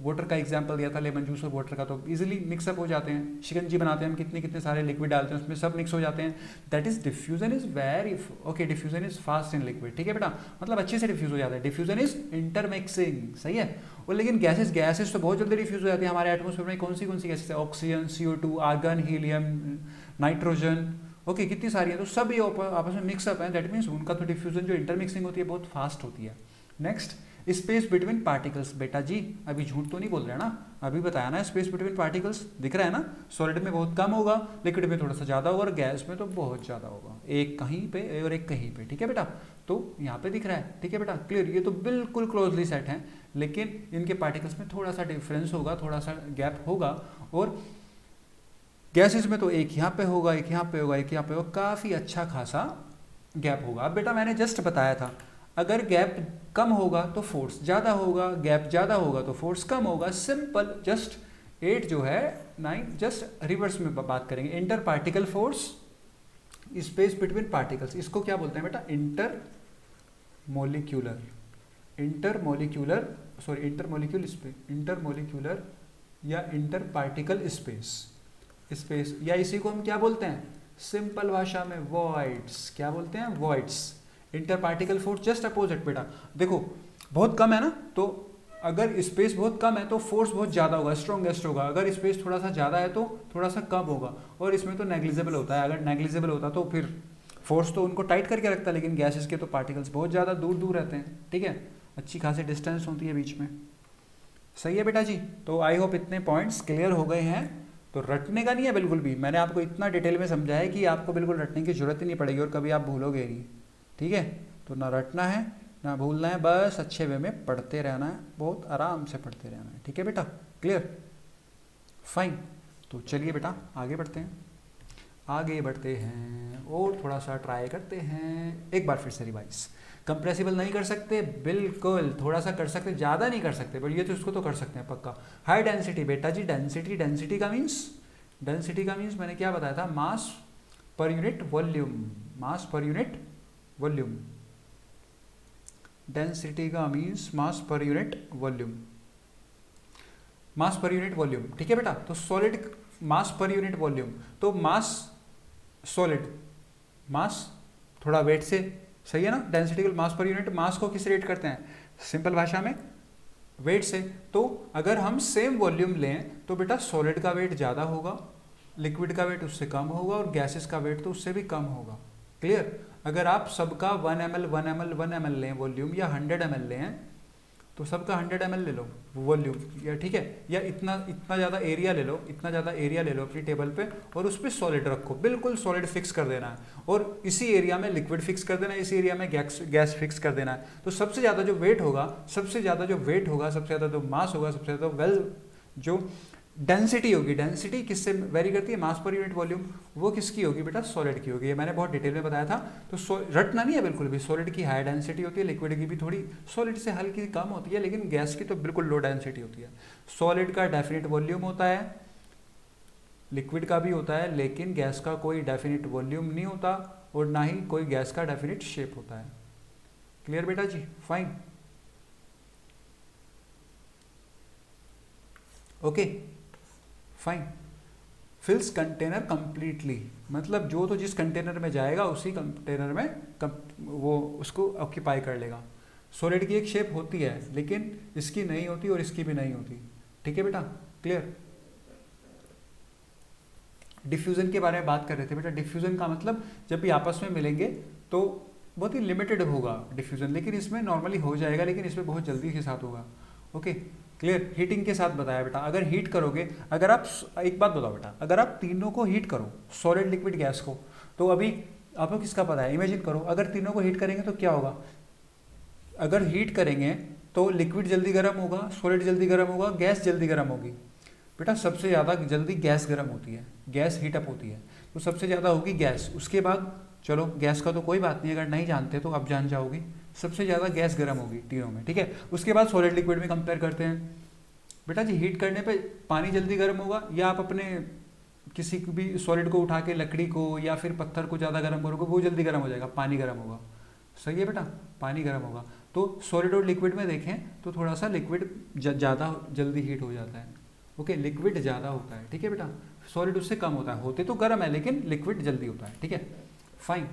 वाटर का एग्जांपल दिया था, लेमन जूस और वाटर का, तो इजीली मिक्सअप हो जाते हैं। शिकंजी बनाते हैं हम, कितने कितने सारे लिक्विड डालते हैं, उसमें सब मिक्स हो जाते हैं। That is diffusion is very okay, diffusion is fast in liquid. ठीक है बेटा, मतलब अच्छे से डिफ्यूज हो जाता है। डिफ्यूजन इज इंटरमिक्सिंग, सही है। और लेकिन गैसेस, गैसेस तो बहुत जल्दी डिफ्यूज हो जाती है हमारे एटमोस्फेयर में। कौन सी गैसेस है? Oxygen, CO2, argon, helium, nitrogen, okay, कितनी सारी है, तो सब ये आपस में मिक्सअप है। दैट मीन्स उनका तो डिफ्यूजन जो इंटरमिक्सिंग होती है बहुत फास्ट होती है। Next, space between particles. बेटा जी अभी झूठ तो नहीं बोल रहे हैं ना, अभी बताया ना, स्पेस बिटवीन पार्टिकल्स दिख रहा है ना। सॉलिड में बहुत कम होगा, लिक्विड में थोड़ा सा ज़्यादा होगा, और गैस में तो बहुत ज़्यादा होगा, एक कहीं पे और एक कहीं पे। ठीक है बेटा, तो यहाँ पे दिख रहा है। ठीक है बेटा, क्लियर, ये तो बिल्कुल क्लोजली सेट है, लेकिन इनके पार्टिकल्स में थोड़ा सा डिफरेंस होगा, थोड़ा सा गैप होगा। और गैसेस में तो एक यहाँ पे होगा, एक यहाँ पे होगा, एक यहाँ पे होगा, काफ़ी अच्छा खासा गैप होगा। अब बेटा मैंने जस्ट बताया था, अगर गैप कम होगा तो फोर्स ज़्यादा होगा, गैप ज़्यादा होगा तो फोर्स कम होगा। सिंपल, जस्ट 8 जो है 9, जस्ट रिवर्स में बात करेंगे। Inter particle force, space between particles, इसको क्या बोलते हैं बेटा? Inter molecular, inter molecular, sorry inter molecule space, inter molecular या इंटर पार्टिकल स्पेस, स्पेस, या इसी को हम क्या बोलते हैं सिंपल भाषा में? वॉइड्स। क्या बोलते हैं? Voids. Inter particle force just opposite. बेटा देखो बहुत कम है ना, तो अगर स्पेस बहुत कम है तो फोर्स बहुत ज़्यादा होगा, स्ट्रॉन्गेस्ट होगा। अगर स्पेस थोड़ा सा ज़्यादा है तो थोड़ा सा कम होगा, और इसमें तो नेग्लिजिबल होता है। अगर नेग्लिजिबल होता तो फिर फोर्स तो उनको टाइट करके रखता है, लेकिन गैसेस के तो पार्टिकल्स बहुत ज़्यादा दूर दूर रहते हैं। ठीक है, अच्छी खासी डिस्टेंस होती है बीच में। सही है बेटा जी, तो आई होप इतने पॉइंट्स क्लियर हो गए हैं। तो रटने का नहीं है बिल्कुल भी, मैंने आपको इतना डिटेल में समझाया है कि आपको बिल्कुल रटने की जरूरत ही नहीं पड़ेगी, और कभी आप भूलोगे नहीं। ठीक है, तो ना रटना है ना भूलना है, बस अच्छे वे में पढ़ते रहना है, बहुत आराम से पढ़ते रहना है। ठीक है बेटा, क्लियर, फाइन। तो चलिए बेटा आगे बढ़ते हैं, आगे बढ़ते हैं और थोड़ा सा ट्राई करते हैं। एक बार फिर से रिवाइज, कंप्रेसिबल नहीं कर सकते बिल्कुल, थोड़ा सा कर सकते, ज़्यादा नहीं कर सकते, बट ये तो इसको तो कर सकते हैं पक्का। हाई डेंसिटी, बेटा जी डेंसिटी, डेंसिटी का मीन्स, डेंसिटी का मीन्स मैंने क्या बताया था? मास पर यूनिट वॉल्यूम, मास पर यूनिट वॉल्यूम। डेंसिटी का means mass per unit volume, मास पर यूनिट वॉल्यूम। ठीक है बेटा, तो सॉलिड मास पर यूनिट वॉल्यूम, तो मास सॉलिड मास थोड़ा वेट से, सही है ना, डेंसिटी इक्वल मास पर यूनिट, मास को किस रेट करते हैं, सिंपल भाषा में वेट से। तो अगर हम सेम वॉल्यूम लें तो बेटा सॉलिड का वेट ज़्यादा होगा, लिक्विड का वेट उससे कम होगा और गैसेस का वेट तो उससे भी कम होगा। क्लियर। अगर आप सबका 1 ml 1 ml 1 ml लें वॉल्यूम, या 100 ml लें तो सबका 100 ml ले लो वॉल्यूम, या ठीक है, या इतना इतना ज़्यादा एरिया ले लो, इतना ज़्यादा एरिया ले लो अपनी टेबल पे और उस पर सॉलिड रखो, बिल्कुल सॉलिड फिक्स कर देना है, और इसी एरिया में लिक्विड फिक्स कर देना है, इसी एरिया में गैस फिक्स कर देना है। तो सबसे ज़्यादा जो वेट होगा, सबसे ज़्यादा जो वेट होगा, सबसे ज़्यादा जो मास होगा, सबसे ज़्यादा जो डेंसिटी होगी, डेंसिटी किससे वेरी करती है, मास पर यूनिट वॉल्यूम, वो किसकी होगी बेटा, सॉलिड की होगी। ये मैंने बहुत डिटेल में बताया था, तो रटना नहीं है बिल्कुल भी। सॉलिड की हाई डेंसिटी होती है, लिक्विड की भी थोड़ी सॉलिड से हल्की कम होती है, लेकिन गैस की तो बिल्कुल लो डेंसिटी होती है। सॉलिड का डेफिनेट वॉल्यूम होता है, लिक्विड का भी होता है, लेकिन गैस का कोई डेफिनेट वॉल्यूम नहीं होता और ना ही कोई गैस का डेफिनेट शेप होता है। क्लियर बेटा जी, fine, okay fine. Fills container completely, मतलब जो तो जिस कंटेनर में जाएगा उसी कंटेनर में वो उसको ऑक्यूपाई कर लेगा। सॉलिड की एक शेप होती है, लेकिन इसकी नहीं होती और इसकी भी नहीं होती, ठीक है बेटा, क्लियर। डिफ्यूजन के बारे में बात कर रहे थे बेटा। डिफ्यूजन का मतलब जब भी आपस में मिलेंगे तो बहुत ही लिमिटेड होगा डिफ्यूजन, लेकिन इसमें नॉर्मली हो जाएगा, लेकिन इसमें बहुत जल्दी के साथ होगा। Okay clear. हीटिंग के साथ बताया बेटा, अगर हीट करोगे, अगर आप एक बात बताओ बेटा, अगर आप तीनों को हीट करो, सॉलिड लिक्विड गैस को, तो अभी आपको किसका पता है, इमेजिन करो अगर तीनों को हीट करेंगे तो क्या होगा। अगर हीट करेंगे तो लिक्विड जल्दी गर्म होगा, सॉलिड जल्दी गर्म होगा, गैस जल्दी गर्म होगी। बेटा सबसे ज़्यादा जल्दी गैस गर्म होती है, गैस हीटअप होती है, तो सबसे ज़्यादा होगी गैस। उसके बाद चलो गैस का तो कोई बात नहीं, अगर नहीं जानते तो आप जान जाओगी, सबसे ज़्यादा गैस गर्म होगी तीनों में, ठीक है। उसके बाद सॉलिड लिक्विड में कंपेयर करते हैं बेटा जी। हीट करने पे पानी जल्दी गर्म होगा, या आप अपने किसी भी सॉलिड को उठा के लकड़ी को या फिर पत्थर को ज़्यादा गर्म करोगे, वो जल्दी गर्म हो जाएगा, पानी गर्म होगा, सही है बेटा, पानी गर्म होगा। तो सॉलिड और लिक्विड में देखें तो थोड़ा सा लिक्विड ज़्यादा जल्दी हीट हो जाता है, ओके, लिक्विड ज़्यादा होता है, ठीक है बेटा, सॉलिड उससे कम होता है, होते तो गर्म है लेकिन लिक्विड जल्दी होता है, ठीक है, फाइन,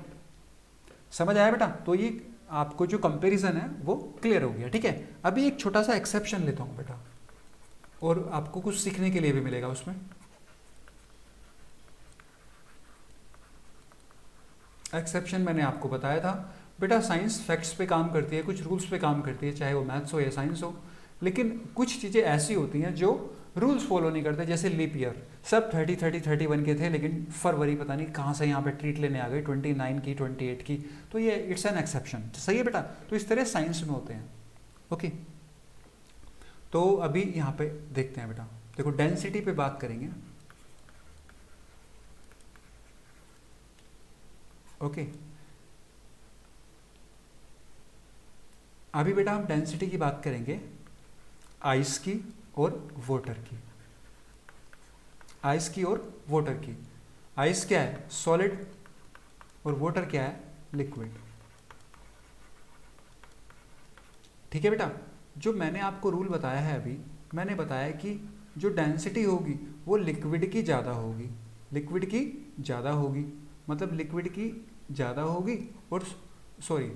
समझ आया बेटा। तो ये आपको जो कंपैरिजन है वो क्लियर हो गया, ठीक है। अभी एक छोटा सा एक्सेप्शन लेता हूँ बेटा, और आपको कुछ सीखने के लिए भी मिलेगा उसमें। एक्सेप्शन मैंने आपको बताया था बेटा, साइंस फैक्ट्स पे काम करती है, कुछ रूल्स पे काम करती है, चाहे वो मैथ्स हो या साइंस हो, लेकिन कुछ चीज़ें ऐसी होती हैं जो रूल्स फॉलो नहीं करते। जैसे लीप ईयर, सब 31 के थे, लेकिन फरवरी पता नहीं कहाँ से यहाँ पे ट्रीट लेने आ गई 29 की 28 की, तो ये इट्स एन एक्सेप्शन, सही है बेटा। तो इस तरह साइंस में होते हैं, ओके। तो अभी यहाँ पे देखते हैं बेटा, देखो डेंसिटी पे बात करेंगे, ओके। अभी बेटा हम डेंसिटी की बात करेंगे आइस की और वाटर की, आइस की और वाटर की। आइस क्या है, सॉलिड, और वाटर क्या है, लिक्विड, ठीक है बेटा। जो मैंने आपको रूल बताया है अभी, मैंने बताया कि जो डेंसिटी होगी वो लिक्विड की ज़्यादा होगी, लिक्विड की ज़्यादा होगी, मतलब लिक्विड की ज़्यादा होगी, और सॉरी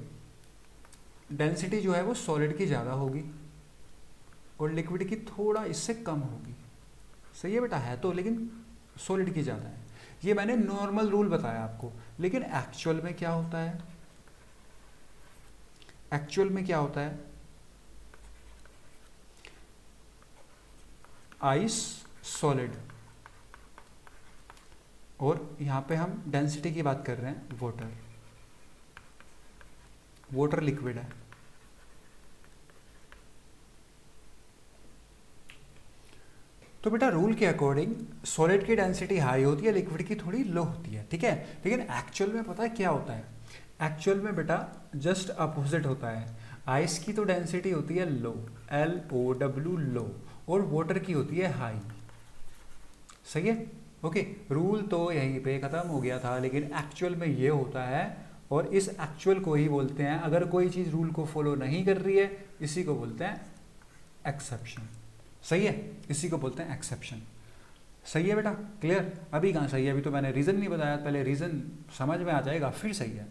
डेंसिटी जो है वो सॉलिड की ज़्यादा होगी और लिक्विड की थोड़ा इससे कम होगी, सही है बेटा, है तो, लेकिन सॉलिड की ज़्यादा है। ये मैंने नॉर्मल रूल बताया आपको, लेकिन एक्चुअल में क्या होता है, एक्चुअल में क्या होता है, आइस सॉलिड, और यहाँ पे हम डेंसिटी की बात कर रहे हैं, वाटर, वाटर लिक्विड है। तो बेटा रूल के अकॉर्डिंग सॉलिड की डेंसिटी हाई होती है, लिक्विड की थोड़ी लो होती है, ठीक है। लेकिन एक्चुअल में पता है क्या होता है, एक्चुअल में बेटा जस्ट अपोजिट होता है। आइस की तो डेंसिटी होती है लो, LOW लो, और वाटर की होती है हाई, सही है, ओके। रूल तो यहीं पे ख़त्म हो गया था, लेकिन एक्चुअल में ये होता है, और इस एक्चुअल को ही बोलते हैं, अगर कोई चीज़ रूल को फॉलो नहीं कर रही है, इसी को बोलते हैं एक्सेप्शन, सही है, इसी को बोलते हैं एक्सेप्शन। सही है बेटा, क्लियर। अभी कहाँ सही है, अभी तो मैंने रीज़न नहीं बताया, पहले रीज़न समझ में आ जाएगा फिर सही है,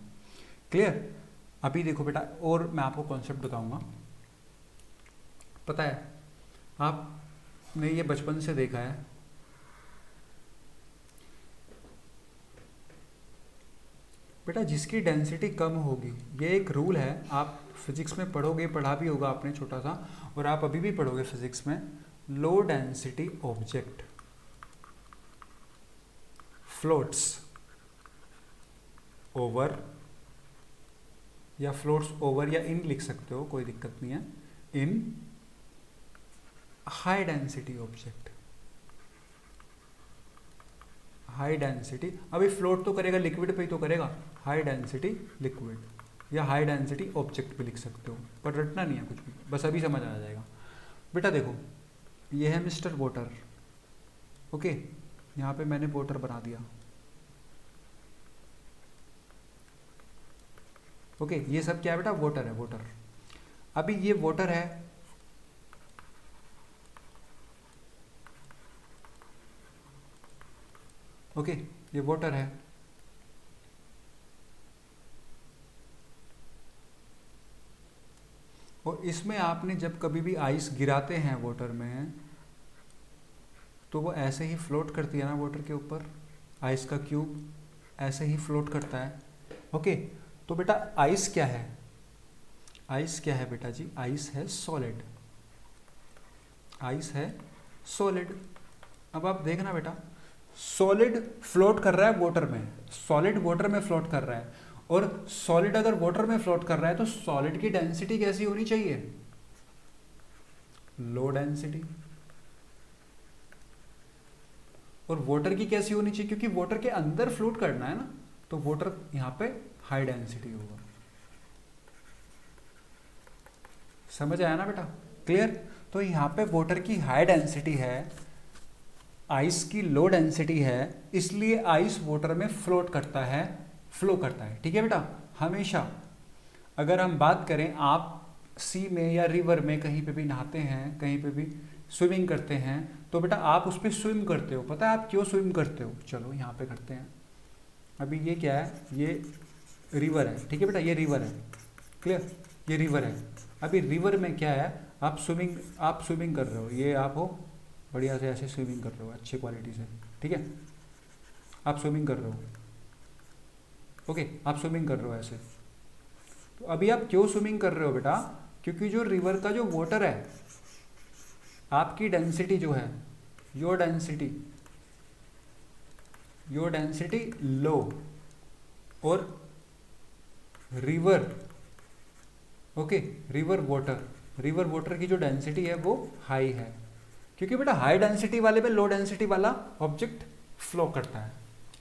क्लियर। अभी देखो बेटा, और मैं आपको कॉन्सेप्ट बताऊंगा। पता है आपने ये बचपन से देखा है, बेटा जिसकी डेंसिटी कम होगी, ये एक रूल है, आप फिजिक्स में पढ़ोगे, पढ़ा भी होगा आपने छोटा सा, और आप अभी भी पढ़ोगे फिजिक्स में, low density object floats over, या फ्लोट्स ओवर या इन लिख सकते हो, कोई दिक्कत नहीं है, इन high density object. High density, अभी फ्लोट तो करेगा लिक्विड पे ही तो करेगा, हाई डेंसिटी लिक्विड या हाई डेंसिटी ऑब्जेक्ट भी लिख सकते हो, पर रटना नहीं है कुछ भी, बस अभी समझ आ जाएगा। बेटा देखो, ये है मिस्टर वाटर, ओके, यहाँ पे मैंने वाटर बना दिया, ओके, ये सब क्या है बेटा, वाटर है, वाटर। अभी ये वाटर है, ओके, ये वाटर है, और इसमें आपने जब कभी भी आइस गिराते हैं वाटर में, तो वो ऐसे ही फ्लोट करती है ना वाटर के ऊपर, आइस का क्यूब ऐसे ही फ्लोट करता है, ओके। तो बेटा आइस क्या है, आइस क्या है बेटा जी, आइस है सॉलिड, आइस है सॉलिड। अब आप देखना बेटा, सॉलिड फ्लोट कर रहा है वाटर में, सॉलिड वाटर में फ्लोट कर रहा है, और सॉलिड अगर वाटर में फ्लोट कर रहा है तो सॉलिड की डेंसिटी कैसी होनी चाहिए, लो डेंसिटी। और वाटर की कैसी होनी चाहिए, क्योंकि वाटर के अंदर फ्लोट करना है ना, तो वाटर यहां पे हाई डेंसिटी होगा। समझ आया ना बेटा, क्लियर। तो यहां पे वाटर की हाई डेंसिटी है, आइस की लो डेंसिटी है, इसलिए आइस वाटर में फ्लोट करता है, फ्लो करता है, ठीक है बेटा। हमेशा अगर हम बात करें, आप सी में या रिवर में कहीं पे भी नहाते हैं, कहीं पे भी स्विमिंग करते हैं, तो बेटा आप उस पर स्विम करते हो, पता है आप क्यों स्विम करते हो, चलो यहाँ पे करते हैं। अभी ये क्या है, ये रिवर है, ठीक है बेटा, ये रिवर है, क्लियर, ये रिवर है। अभी रिवर में क्या है, आप स्विमिंग कर रहे हो, ये आप हो बढ़िया से ऐसे स्विमिंग कर रहे हो अच्छी क्वालिटी से, ठीक है, आप स्विमिंग कर रहे हो, ओके, आप स्विमिंग कर रहे हो ऐसे। तो अभी आप क्यों स्विमिंग कर रहे हो बेटा, क्योंकि जो रिवर का जो वाटर है, आपकी डेंसिटी जो है, योर डेंसिटी लो, और रिवर, ओके, रिवर वाटर की जो डेंसिटी है वो हाई है, क्योंकि बेटा हाई डेंसिटी वाले में लो डेंसिटी वाला ऑब्जेक्ट फ्लो करता है,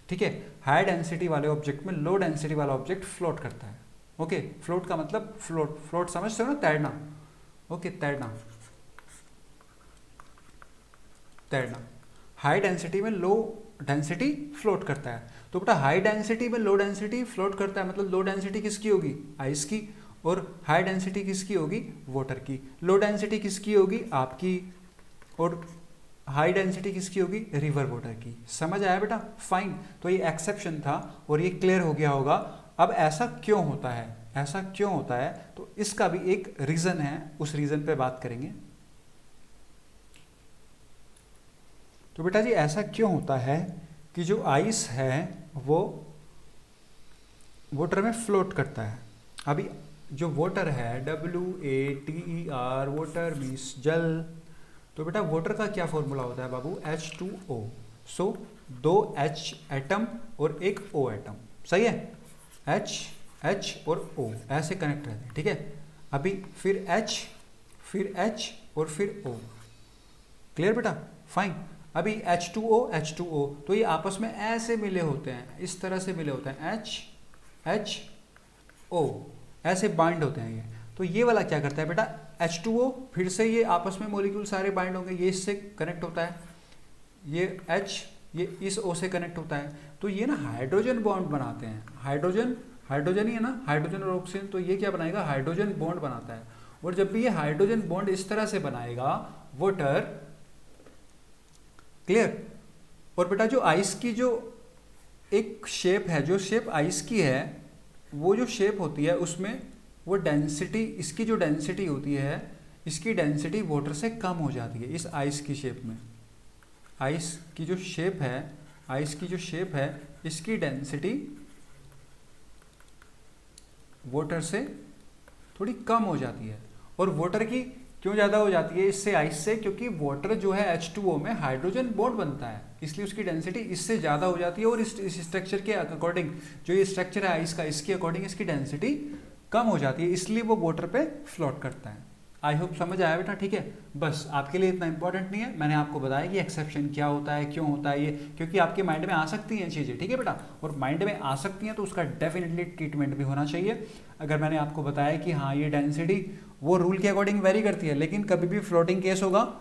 ठीक है, हाई डेंसिटी वाले ऑब्जेक्ट में लो डेंसिटी वाला ऑब्जेक्ट फ्लोट करता है, ओके। फ्लोट का मतलब फ्लोट समझते हो ना, तैरना, ओके, तैरना। हाई डेंसिटी में लो डेंसिटी फ्लोट करता है, तो बेटा हाई डेंसिटी में लो डेंसिटी फ्लोट करता है, मतलब लो डेंसिटी किसकी होगी, आइस की, और हाई डेंसिटी किसकी होगी, वाटर की। लो डेंसिटी किसकी होगी, आपकी, और हाई डेंसिटी किसकी होगी, रिवर वाटर की। समझ आया बेटा, फाइन। तो ये एक्सेप्शन था और ये क्लियर हो गया होगा। अब ऐसा क्यों होता है, ऐसा क्यों होता है, तो इसका भी एक रीजन है, उस रीजन पे बात करेंगे। तो बेटा जी ऐसा क्यों होता है कि जो आइस है वो वाटर में फ्लोट करता है। अभी जो वाटर है, WATER, वाटर मीन्स जल, तो बेटा वाटर का क्या फॉर्मूला होता है बाबू, H2O। सो 2 H एटम और एक O एटम, सही है, H और O ऐसे कनेक्ट रहते हैं, ठीक है। अभी फिर H और फिर O, क्लियर बेटा, फाइन। अभी H2O, तो ये आपस में ऐसे मिले होते हैं, इस तरह से मिले होते हैं, HO ऐसे बाइंड होते हैं ये। तो ये वाला क्या करता है बेटा, H2O, फिर से ये आपस में मॉलिक्यूल सारे बाइंड होंगे, ये इससे कनेक्ट होता है, ये H ये इस O से कनेक्ट होता है, तो ये ना हाइड्रोजन बॉन्ड बनाते हैं। हाइड्रोजन ही है ना, हाइड्रोजन और ऑक्सीजन, तो ये क्या बनाएगा, हाइड्रोजन बॉन्ड बनाता है। और जब भी ये हाइड्रोजन बॉन्ड इस तरह से बनाएगा वाटर, क्लियर, और बेटा जो आइस की जो एक शेप है, जो शेप आइस की है, वो जो शेप होती है उसमें वो डेंसिटी, इसकी जो डेंसिटी होती है, इसकी डेंसिटी वाटर से कम हो जाती है इस आइस की शेप में। आइस की जो शेप है, आइस की जो शेप है, इसकी डेंसिटी वाटर से थोड़ी कम हो जाती है। और वाटर की क्यों ज़्यादा हो जाती है इससे, आइस से? क्योंकि वाटर जो है H2O में हाइड्रोजन बॉन्ड बनता है, इसलिए उसकी डेंसिटी इससे ज़्यादा हो जाती है। और इस स्ट्रक्चर के अकॉर्डिंग, जो ये स्ट्रक्चर है आइस का, इसके अकॉर्डिंग इसकी डेंसिटी कम हो जाती है, इसलिए वो वाटर पे फ्लोट करता है। आई होप समझ आया बेटा, ठीक है। बस आपके लिए इतना इंपॉर्टेंट नहीं है, मैंने आपको बताया कि एक्सेप्शन क्या होता है, क्यों होता है ये, क्योंकि आपके माइंड में आ सकती हैं चीज़ें, ठीक है बेटा। और माइंड में आ सकती हैं तो उसका डेफिनेटली ट्रीटमेंट भी होना चाहिए। अगर मैंने आपको बताया कि हाँ ये डेंसिटी वो रूल के अकॉर्डिंग वेरी करती है, लेकिन कभी भी फ्लोटिंग केस होगा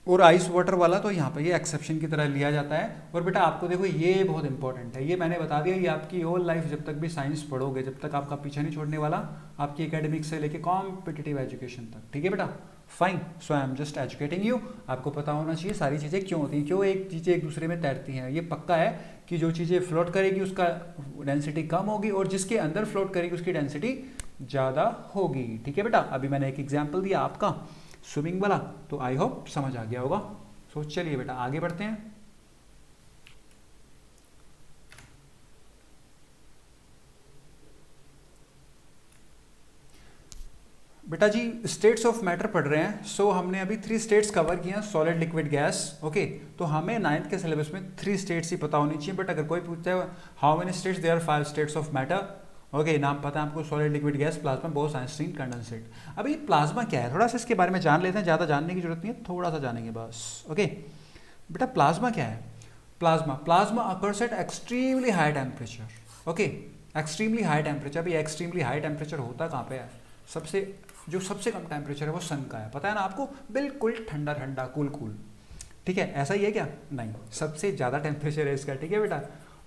और आइस वाटर वाला, तो यहाँ पे ये एक्सेप्शन की तरह लिया जाता है। और बेटा आपको देखो ये बहुत इंपॉर्टेंट है, ये मैंने बता दिया, ये आपकी होल लाइफ जब तक भी साइंस पढ़ोगे, जब तक आपका पीछा नहीं छोड़ने वाला, आपकी एकेडमिक से लेके कॉम्पिटिटिव एजुकेशन तक, ठीक है बेटा। Fine, so I am just educating you. आपको पता होना चाहिए सारी चीज़ें क्यों होती हैं, क्यों एक चीज़ें एक दूसरे में तैरती हैं। ये पक्का है कि जो चीज़ें फ्लोट करेगी उसका डेंसिटी कम होगी, और जिसके अंदर फ्लोट करेगी उसकी डेंसिटी ज़्यादा होगी, ठीक है बेटा। अभी मैंने एक एग्जाम्पल दिया आपका स्विमिंग वाला, तो आई होप समझ आ गया होगा। सो चलिए बेटा आगे बढ़ते हैं। बेटा जी स्टेट्स ऑफ मैटर पढ़ रहे हैं। सो हमने अभी 3 स्टेट्स कवर किए हैं, सॉलिड, लिक्विड, गैस। ओके, तो हमें 9th के सिलेबस में 3 स्टेट्स ही पता होनी चाहिए। बट अगर कोई पूछता है how many states, there are 5 states of matter. Okay, नाम पता है आपको, solid, liquid, gas, plasma, Bose, Einstein, condensate. अभी प्लाज्मा क्या है, थोड़ा सा इसके बारे में जान लेते हैं, ज़्यादा जानने की जरूरत नहीं है, थोड़ा सा जानेंगे बस। ओके बेटा, प्लाज्मा क्या है? Plasma occurs at extremely high temperature. Okay, extremely high temperature. अभी एक्सट्रीमली हाई टेम्परेचर होता कहाँ पे है? सबसे कम टेम्परेचर है वो सन का है, पता है ना आपको, बिल्कुल ठंडा ठंडा, कूल कूल, ठीक है। ऐसा ही है क्या? नहीं, सबसे ज़्यादा टेम्परेचर है इसका, ठीक है बेटा।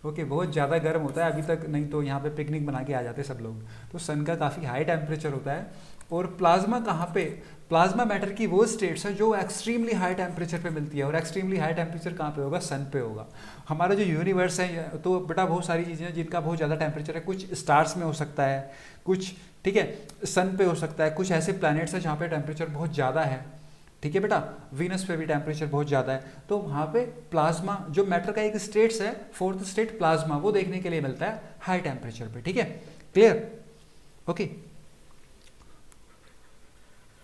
ओके, बहुत ज़्यादा गर्म होता है, अभी तक नहीं तो यहाँ पे पिकनिक बना के आ जाते सब लोग। तो सन का काफ़ी हाई टेम्परेचर होता है। और प्लाज्मा कहाँ पे? प्लाज्मा मैटर की वो स्टेट्स है जो एक्सट्रीमली हाई टेम्परेचर पे मिलती है। और एक्सट्रीमली हाई टेम्परेचर कहाँ पे होगा? सन पे होगा। हमारा जो यूनिवर्स है, तो बेटा बहुत सारी चीज़ें हैं जिनका बहुत ज़्यादा टेम्परेचर है। कुछ स्टार्स में हो सकता है, कुछ, ठीक है, सन पे हो सकता है, कुछ ऐसे प्लैनेट्स हैं जहाँ पे टेम्परेचर बहुत ज़्यादा है, ठीक है बेटा। वीनस पे भी टेम्परेचर बहुत ज़्यादा है। तो वहाँ पे प्लाज्मा जो मैटर का एक स्टेट्स है, 4th स्टेट प्लाज्मा, वो देखने के लिए मिलता है हाई टेम्परेचर पे, ठीक है। क्लियर? ओके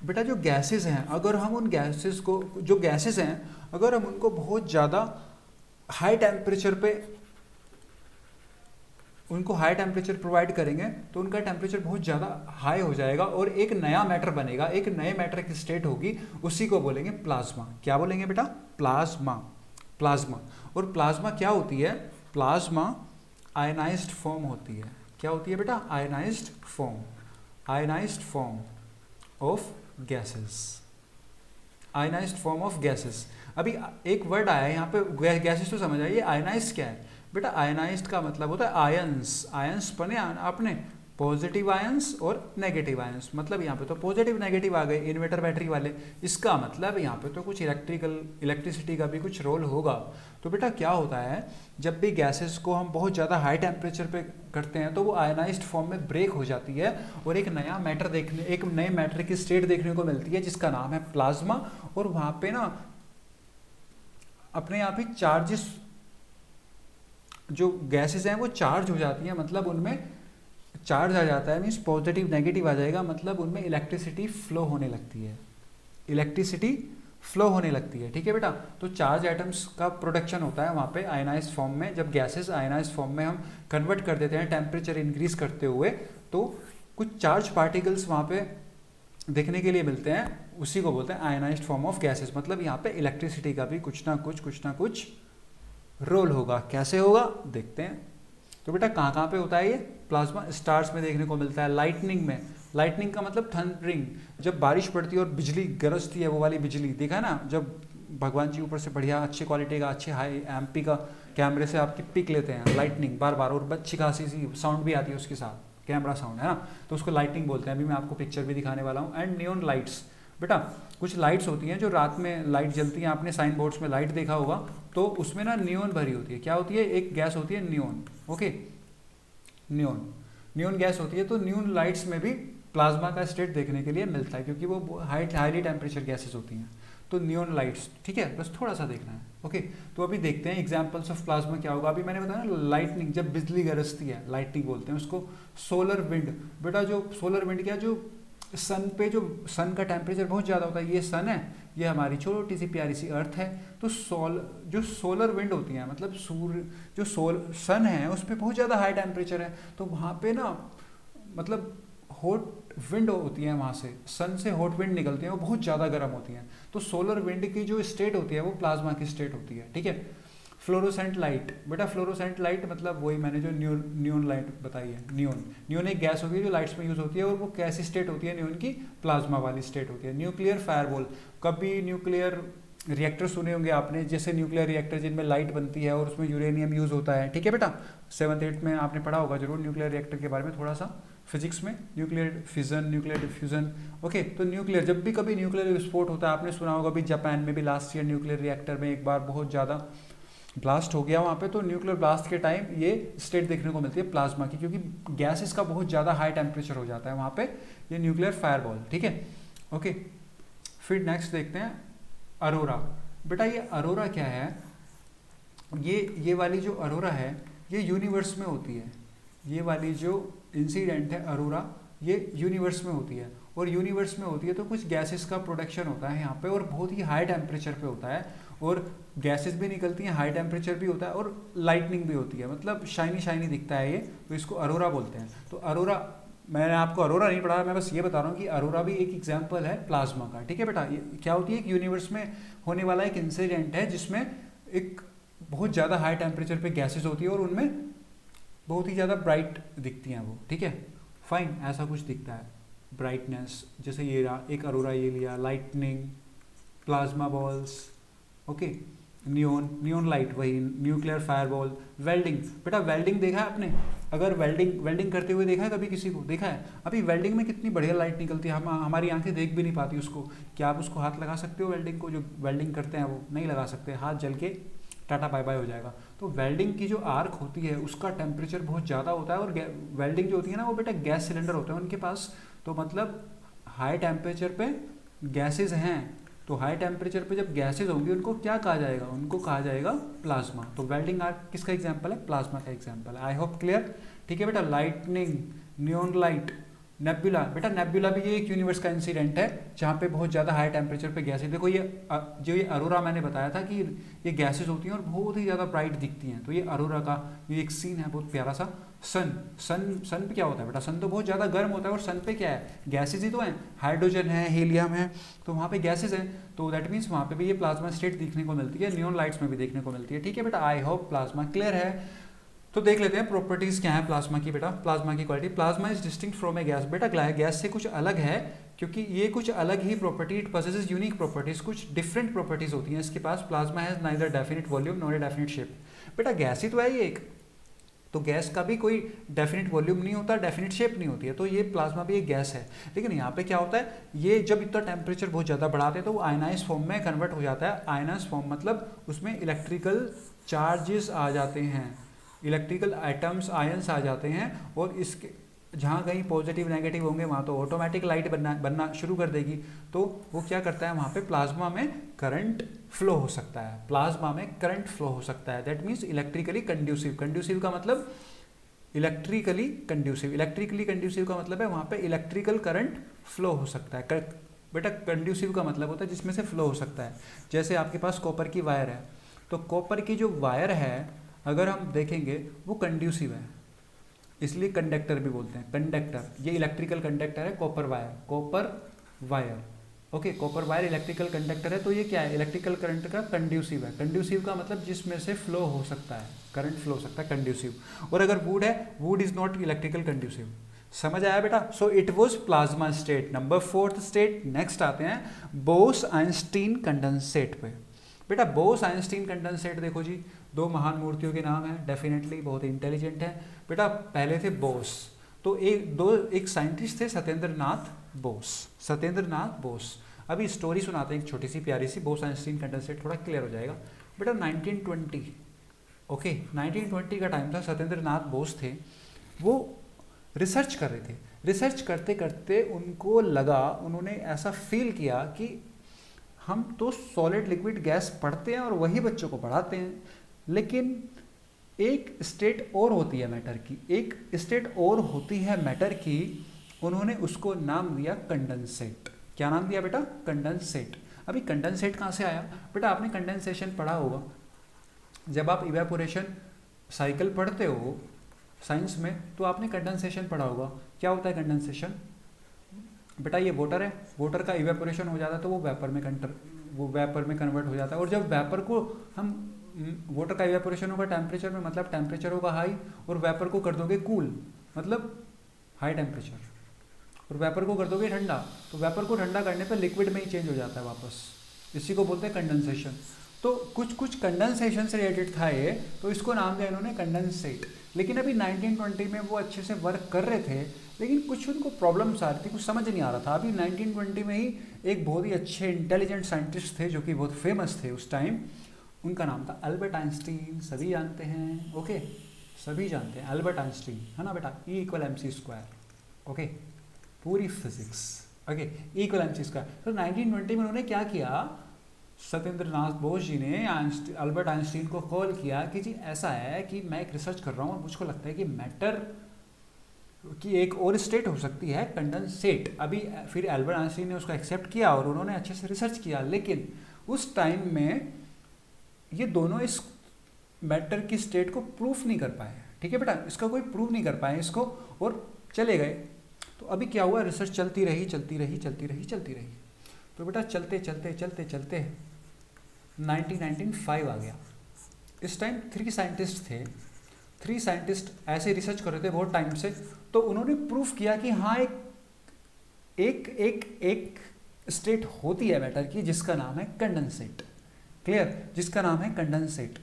बेटा, जो गैसेस हैं, अगर हम उन गैसेस को, जो गैसेस हैं, अगर हम उनको बहुत ज़्यादा हाई टेम्परेचर पे, उनको हाई टेम्परेचर प्रोवाइड करेंगे तो उनका टेम्परेचर बहुत ज़्यादा हाई हो जाएगा और एक नया मैटर बनेगा, एक नए मैटर की स्टेट होगी, उसी को बोलेंगे प्लाज्मा। क्या बोलेंगे बेटा? प्लाज्मा। प्लाज्मा। और प्लाज्मा क्या होती है? प्लाज्मा आयनाइज्ड फॉर्म होती है। क्या होती है बेटा? Ionised form. Ionised form of gases. Ionised form of gases. अभी एक वर्ड आया है यहाँ पे, गैसेस तो समझ आइए, आयनाइज्ड क्या है बेटा? आयनाइज्ड का मतलब होता है आयंस। आयंस बने आपने, पॉजिटिव आयंस और नेगेटिव आयंस। मतलब यहाँ पे तो पॉजिटिव नेगेटिव आ गए, इन्वर्टर बैटरी वाले। इसका मतलब यहाँ पे तो कुछ इलेक्ट्रिसिटी का भी कुछ रोल होगा। तो बेटा क्या होता है, जब भी गैसेस को हम बहुत ज़्यादा हाई टेम्परेचर पे करते हैं तो वो आयनाइज्ड फॉर्म में ब्रेक हो जाती है और एक नया मैटर एक नए मैटर की स्टेट देखने को मिलती है जिसका नाम है प्लाज्मा। और वहाँ पे ना अपने आप ही चार्जेस, जो गैसेस हैं वो चार्ज हो जाती हैं, मतलब उनमें चार्ज आ जाता है, मीन्स पॉजिटिव नेगेटिव आ जाएगा, मतलब उनमें इलेक्ट्रिसिटी फ्लो होने लगती है। इलेक्ट्रिसिटी फ्लो होने लगती है, ठीक है बेटा। तो चार्ज एटम्स का प्रोडक्शन होता है वहाँ पे आयनाइज्ड फॉर्म में। जब गैसेस आयनाइज्ड फॉर्म में हम कन्वर्ट कर देते हैं टेम्परेचर इंक्रीज करते हुए, तो कुछ चार्ज पार्टिकल्स वहाँ पे देखने के लिए मिलते हैं, उसी को बोलते हैं आयनाइज्ड फॉर्म ऑफ गैसेस। मतलब यहाँ पे इलेक्ट्रिसिटी का भी कुछ ना कुछ रोल होगा। कैसे होगा देखते हैं। तो बेटा कहाँ कहाँ पे होता है ये प्लाज्मा? स्टार्स में देखने को मिलता है, लाइटनिंग में। लाइटनिंग का मतलब थंडरिंग, जब बारिश पड़ती है और बिजली गरजती है, वो वाली बिजली देखा है ना, जब भगवान जी ऊपर से बढ़िया अच्छी क्वालिटी का, अच्छे हाई एमपी का कैमरे से आपकी पिक लेते हैं, लाइटनिंग बार बार, और अच्छी खासी सी साउंड भी आती है उसके साथ, कैमरा साउंड है ना, तो उसको लाइटनिंग बोलते हैं। अभी मैं आपको पिक्चर भी दिखाने वाला हूँ। एंड नियॉन लाइट्स, बेटा कुछ लाइट्स होती हैं जो रात में लाइट जलती हैं, आपने साइन बोर्ड्स में लाइट देखा होगा, तो उसमें ना नियोन भरी होती है। क्या होती है? एक गैस होती है नियोन। ओके, नियोन गैस होती है। तो नियोन लाइट्स में भी प्लाज्मा का स्टेट देखने के लिए मिलता है, क्योंकि वो हाईली टेम्परेचर गैसेस होती हैं। तो नियोन लाइट्स, ठीक है, बस थोड़ा सा देखना है। ओके, तो अभी देखते हैं एग्जांपल्स ऑफ प्लाज्मा क्या होगा। अभी मैंने बताया ना, लाइटनिंग, जब बिजली गरजती है, लाइटनिंग बोलते हैं उसको। सोलर विंड, बेटा जो सोलर विंड क्या, जो सन पे, जो सन का टेम्परेचर बहुत ज़्यादा होता है, ये सन है, ये हमारी छोटी सी प्यारी सी अर्थ है। तो जो सोलर विंड होती हैं, मतलब सूर्य, जो सन है उस पर बहुत ज़्यादा हाई टेम्परेचर है, तो वहाँ पे ना मतलब हॉट विंड होती है, वहाँ से सन से हॉट विंड निकलती है, वो बहुत ज़्यादा गर्म होती हैं। तो सोलर विंड की जो स्टेट होती है वो प्लाज्मा की स्टेट होती है, ठीक है। फ्लोरोसेंट लाइट, बेटा फ्लोरोसेंट लाइट मतलब वही मैंने जो नियोन लाइट बताई है। नियोन एक गैस होती है जो लाइट्स में यूज होती है, और वो कैसी स्टेट होती है नियोन की? प्लाज्मा वाली स्टेट होती है। न्यूक्लियर फायरबॉल, कभी न्यूक्लियर रिएक्टर सुने होंगे आपने, जैसे न्यूक्लियर रिएक्टर जिनमें लाइट बनती है और उसमें यूरेनियम यूज होता है, ठीक है बेटा। 7th-8th में आपने पढ़ा होगा जरूर न्यूक्लियर रिएक्टर के बारे में थोड़ा सा फिजिक्स में, nuclear fission, nuclear diffusion. Okay, तो न्यूक्लियर, जब भी कभी न्यूक्लियर विस्फोट होता है, आपने सुना होगा भी जापान में भी लास्ट ईयर न्यूक्लियर रिएक्टर में एक बार बहुत ज़्यादा ब्लास्ट हो गया वहाँ पे। तो न्यूक्लियर ब्लास्ट के टाइम ये स्टेट देखने को मिलती है प्लाज्मा की, क्योंकि गैसेस का बहुत ज़्यादा हाई टेम्परेचर हो जाता है वहाँ पे, ये न्यूक्लियर फायरबॉल, ठीक है। ओके, फिर नेक्स्ट देखते हैं अरोरा। बेटा ये अरोरा क्या है? ये वाली जो अरोरा है ये यूनिवर्स में होती है। ये वाली जो इंसिडेंट है अरोरा, ये यूनिवर्स में होती है, और यूनिवर्स में होती है तो कुछ गैसेस का प्रोडक्शन होता है यहाँ पे, और बहुत ही हाई टेम्परेचर पे होता है, और गैसेस भी निकलती हैं, हाई टेम्परेचर भी होता है, और लाइटनिंग भी होती है, मतलब शाइनी शाइनी दिखता है ये, तो इसको अरोरा बोलते हैं। तो अरोरा, मैंने आपको अरोरा नहीं पढ़ा, मैं बस ये बता रहा हूँ कि अरोरा भी एक एग्जाम्पल है प्लाज्मा का, ठीक है बेटा। ये क्या होती है? एक यूनिवर्स में होने वाला एक इंसिडेंट है जिसमें एक बहुत ज़्यादा हाई टेम्परेचर पे गैसेस होती है, और उनमें बहुत ही ज़्यादा ब्राइट दिखती हैं वो, ठीक है, फाइन, ऐसा कुछ दिखता है, ब्राइटनेस। जैसे ये रहा एक अरोरा, ये लिया, lightning, plasma balls, okay, neon light, वही न्यूक्लियर फायरबॉल, वेल्डिंग। बेटा वेल्डिंग देखा है आपने? अगर वेल्डिंग करते हुए देखा है कभी किसी को? देखा है? अभी वेल्डिंग में कितनी बढ़िया लाइट निकलती है, हमारी आंखें देख भी नहीं पाती उसको। क्या आप उसको हाथ लगा सकते हो? वेल्डिंग को, जो वेल्डिंग करते हैं वो नहीं लगा सकते, हाथ जल के टाटा बाय बाय हो जाएगा। तो वेल्डिंग की जो आर्क होती है उसका टेम्परेचर बहुत ज़्यादा होता है, और वेल्डिंग जो होती है ना वो बेटा गैस सिलेंडर होते हैं उनके पास, तो मतलब हाई टेम्परेचर पे गैसेज हैं, तो हाई टेम्परेचर पे जब गैसेज होंगी उनको क्या कहा जाएगा? उनको कहा जाएगा प्लाज्मा। तो वेल्डिंग आर्क किसका एग्जाम्पल है? प्लाज्मा का एग्जाम्पल है। आई होप क्लियर, ठीक है बेटा। लाइटनिंग, नियोन लाइट, नेबुला, बेटा नेबुला भी ये एक यूनिवर्स का इंसिडेंट है जहाँ पे बहुत ज़्यादा हाई टेम्परेचर पे गैसेज, देखो ये जो ये अरोरा मैंने बताया था कि ये गैसेज होती हैं और बहुत ही ज़्यादा ब्राइट दिखती हैं, तो ये अरोरा का ये एक सीन है बहुत प्यारा सा। सन पे क्या होता है बेटा? सन तो बहुत ज़्यादा गर्म होता है, और सन पे क्या है? गैसेज ही तो हैं, हाइड्रोजन है, हीलियम है, तो वहाँ पे गैसेज हैं, तो दैट मीन्स वहाँ पे भी ये प्लाज्मा स्टेट देखने को मिलती है, नियॉन लाइट्स में भी देखने को मिलती है, ठीक है बेटा। आई होप प्लाज्मा क्लियर है। तो देख लेते हैं प्रॉपर्टीज क्या है प्लाज्मा की बेटा, प्लाज्मा की quality. Plasma is distinct from a gas, बेटा गैस से कुछ अलग है, क्योंकि ये कुछ अलग ही property, it possesses unique properties, कुछ डिफरेंट प्रॉपर्टीज होती हैं इसके पास। Plasma has neither definite volume nor a definite shape. बेटा गैस ही तो है ये एक, तो गैस का भी कोई डेफिनिट वॉल्यूम नहीं होता, डेफिनिट शेप नहीं होती है, तो ये प्लाज्मा भी एक गैस है। लेकिन यहाँ पे क्या होता है, ये जब इतना टेम्परेचर बहुत ज़्यादा बढ़ाते हैं तो वो आयनाइज फॉर्म में कन्वर्ट हो जाता है। आयनाइज फॉर्म मतलब उसमें इलेक्ट्रिकल चार्जेस आ जाते हैं, इलेक्ट्रिकल आइटम्स, आयंस आ जाते हैं, और इसके जहाँ कहीं पॉजिटिव नेगेटिव होंगे वहाँ तो ऑटोमेटिक लाइट बनना शुरू कर देगी। तो वो क्या करता है, वहाँ पे प्लाज्मा में करंट फ्लो हो सकता है, प्लाज्मा में करंट फ्लो हो सकता है, that means electrically conducive. Conducive का मतलब इलेक्ट्रिकली कंड्यूसिव, इलेक्ट्रिकली कंड्यूसिव का मतलब है वहाँ पे इलेक्ट्रिकल करंट फ्लो हो सकता है। बेटा कंड्यूसिव का मतलब होता है जिसमें से फ्लो हो सकता है। जैसे आपके पास कॉपर की वायर है, तो कॉपर की जो वायर है अगर हम देखेंगे वो कंड्यूसिव है, इसलिए कंडक्टर भी बोलते हैं, कंडक्टर। ये इलेक्ट्रिकल कंडक्टर है copper wire, okay, copper wire electrical conductor है, तो ये क्या है, इलेक्ट्रिकल करंट का कंड्यूसिव है। कंड्यूसिव का मतलब जिसमें से फ्लो हो सकता है, करंट फ्लो हो सकता है, कंड्यूसिव। और अगर वुड है, would is not electrical conducive. समझ आया बेटा? So it was plasma state. Number 4th state. Next आते हैं बोस आइंस्टीन कंडेंसेट पे। बेटा बोस आइंस्टीन कंडेंसेट देखो जी, दो महान मूर्तियों के नाम हैं, डेफिनेटली बहुत इंटेलिजेंट है बेटा। पहले थे बोस, तो एक साइंटिस्ट थे सत्येंद्र नाथ बोस। अभी स्टोरी सुनाते हैं एक छोटी सी प्यारी सी, बोस आइंस्टीन कंडेंसेट, थोड़ा क्लियर हो जाएगा बेटा। 1920 ओके 1920 का टाइम था, सत्येंद्र नाथ बोस थे, वो रिसर्च कर रहे थे। रिसर्च करते करते उनको लगा, उन्होंने ऐसा फील किया कि हम तो सॉलिड लिक्विड गैस पढ़ते हैं और वही बच्चों को पढ़ाते हैं, लेकिन एक स्टेट और होती है मैटर की, एक स्टेट और होती है मैटर की। उन्होंने उसको नाम दिया कंडेंसेट। क्या नाम दिया बेटा? कंडेंसेट। अभी कंडेंसेट कहाँ से आया बेटा? आपने कंडेंसेशन पढ़ा होगा जब आप इवेपोरेशन साइकिल पढ़ते हो साइंस में, तो आपने कंडेंसेशन पढ़ा होगा। क्या होता है कंडेंसेशन बेटा? ये वाटर है, वाटर का इवेपोरेशन हो जाता है तो वो वेपर में कन्वर्ट हो जाता है। और जब वेपर को हम वाटर का इवेपोरेशन होगा टेम्परेचर में, मतलब टेम्परेचर होगा हाई, और वेपर को कर दोगे कूल, मतलब हाई टेम्परेचर, और वेपर को कर दोगे ठंडा, तो वेपर को ठंडा करने पर लिक्विड में ही चेंज हो जाता है वापस। इसी को बोलते हैं कंडेंसेशन। तो कुछ कंडेंसेशन से रिलेटेड था ये, तो इसको नाम दिया इन्होंने कंडेंसेट। लेकिन अभी 1920 में वो अच्छे से वर्क कर रहे थे, लेकिन कुछ उनको प्रॉब्लम्स आ रही थी, कुछ समझ नहीं आ रहा था। अभी 1920 में ही एक बहुत ही अच्छे इंटेलिजेंट साइंटिस्ट थे जो कि बहुत फेमस थे उस टाइम, उनका नाम था अल्बर्ट आइंस्टीन। सभी जानते हैं, ओके सभी जानते हैं अल्बर्ट आइंस्टीन, है ना बेटा? E=mc², ओके पूरी फिजिक्स, ओके E=mc²। तो 1920 में उन्होंने क्या किया, सत्येंद्र नाथ बोस जी ने अल्बर्ट आइंस्टीन को कॉल किया कि जी ऐसा है कि मैं एक रिसर्च कर रहा हूँ और मुझको लगता है कि मैटर की एक और स्टेट हो सकती है, कंडेंसेट। अभी फिर अल्बर्ट आइंस्टीन ने उसको एक्सेप्ट किया और उन्होंने अच्छे से रिसर्च किया, लेकिन उस टाइम में ये दोनों इस मैटर की स्टेट को प्रूफ नहीं कर पाए। ठीक है बेटा, इसका कोई प्रूफ नहीं कर पाए इसको, और चले गए। तो अभी क्या हुआ, रिसर्च चलती रही। तो बेटा चलते 1995 आ गया। इस टाइम 3 साइंटिस्ट थे, 3 साइंटिस्ट ऐसे रिसर्च कर रहे थे बहुत टाइम से। तो उन्होंने प्रूफ किया कि हाँ एक स्टेट होती है मैटर की जिसका नाम है कंडेंसेट। क्लियर? जिसका नाम है कंडेंसेट।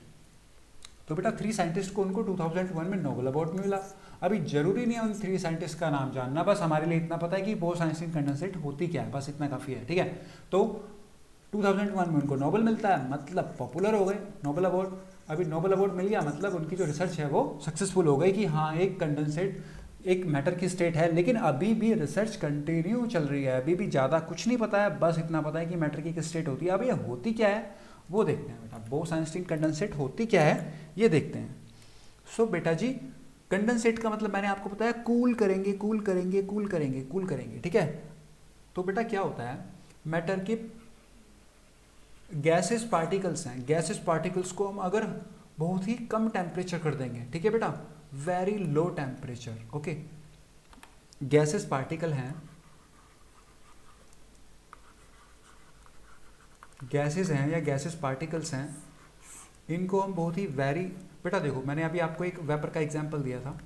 तो बेटा 3 साइंटिस्ट को उनको 2001 में नोबेल अवार्ड मिला। अभी जरूरी नहीं है उन 3 साइंटिस्ट का नाम जानना, बस हमारे लिए इतना पता है कि बोस आइंस्टीन कंडेंसेट होती क्या है, बस इतना काफ़ी है। ठीक है, तो 2001 में उनको नोबेल मिलता है, मतलब पॉपुलर हो गए, नोबेल अवार्ड। अभी नोबेल अवार्ड मिल गया मतलब उनकी जो रिसर्च है वो सक्सेसफुल हो गई कि हाँ एक कंडेंसेट एक मैटर की स्टेट है। लेकिन अभी भी रिसर्च कंटिन्यू चल रही है, अभी भी ज़्यादा कुछ नहीं पता है, बस इतना पता है कि मैटर की किस स्टेट होती है। अब ये होती क्या है वो देखते हैं बेटा, बोस आइंस्टीन कंडेंसेट होती क्या है ये देखते हैं। सो बेटा जी कंडेंसेट का मतलब मैंने आपको बताया कूल करेंगे। ठीक है, तो बेटा क्या होता है, मैटर के गैसेस पार्टिकल्स हैं, गैसेस पार्टिकल्स को हम अगर बहुत ही कम टेम्परेचर कर देंगे, ठीक है बेटा, very low temperature, okay, gases particle हैं, गैसेस हैं या गैसेस पार्टिकल्स हैं, इनको हम बहुत ही वेरी, बेटा देखो मैंने अभी आपको एक वेपर का एग्जांपल दिया था।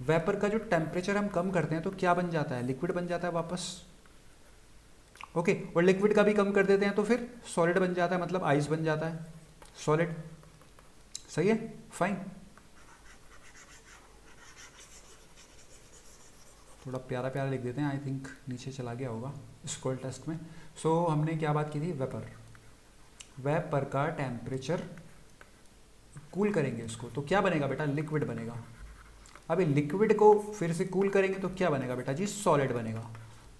वेपर का जो टेम्परेचर हम कम करते हैं तो क्या बन जाता है, लिक्विड बन जाता है वापस, ओके, और लिक्विड का भी कम कर देते हैं तो फिर सॉलिड बन जाता है, मतलब आइस बन जाता है, सॉलिड। सही है, फाइन। थोड़ा प्यारा प्यारा लिख देते हैं, आई थिंक नीचे चला गया होगा स्क्रॉल टेस्ट में। सो हमने क्या बात की थी, वेपर, वेपर का टेम्परेचर कूल करेंगे इसको तो क्या बनेगा बेटा, लिक्विड बनेगा। अभी लिक्विड को फिर से कूल करेंगे तो क्या बनेगा बेटा जी, सॉलिड बनेगा।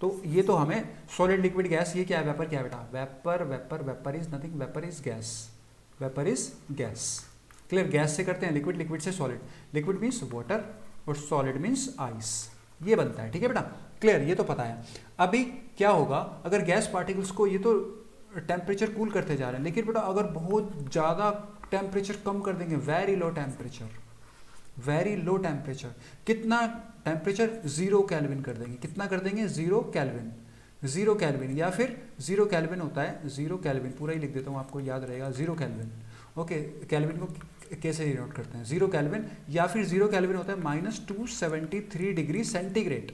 तो ये तो हमें सॉलिड लिक्विड गैस, ये क्या है, वेपर क्या है बेटा, vapour is nothing, vapour is gas, vapour is gas. Clear, gas से करते हैं लिक्विड, लिक्विड से सॉलिड, लिक्विड मीन्स वाटर और सॉलिड मीन्स आइस, ये बनता है। ठीक है बेटा, क्लियर, ये तो पता है। अभी क्या होगा, अगर गैस पार्टिकल्स को, ये तो टेम्परेचर कूल करते जा रहे हैं, लेकिन बेटा अगर बहुत ज़्यादा टेम्परेचर कम कर देंगे, very low temperature, very low temperature, कितना टेम्परेचर, 0 केल्विन कर देंगे, कितना कर देंगे, 0 केल्विन, 0 केल्विन, या फिर 0 केल्विन होता है, 0 केल्विन पूरा ही लिख देता हूँ आपको याद रहेगा, 0 केल्विन, ओके, केल्विन को कैसे डिनोट करते हैं, 0 केल्विन, या फिर 0 केल्विन होता है -273 डिग्री सेंटीग्रेड,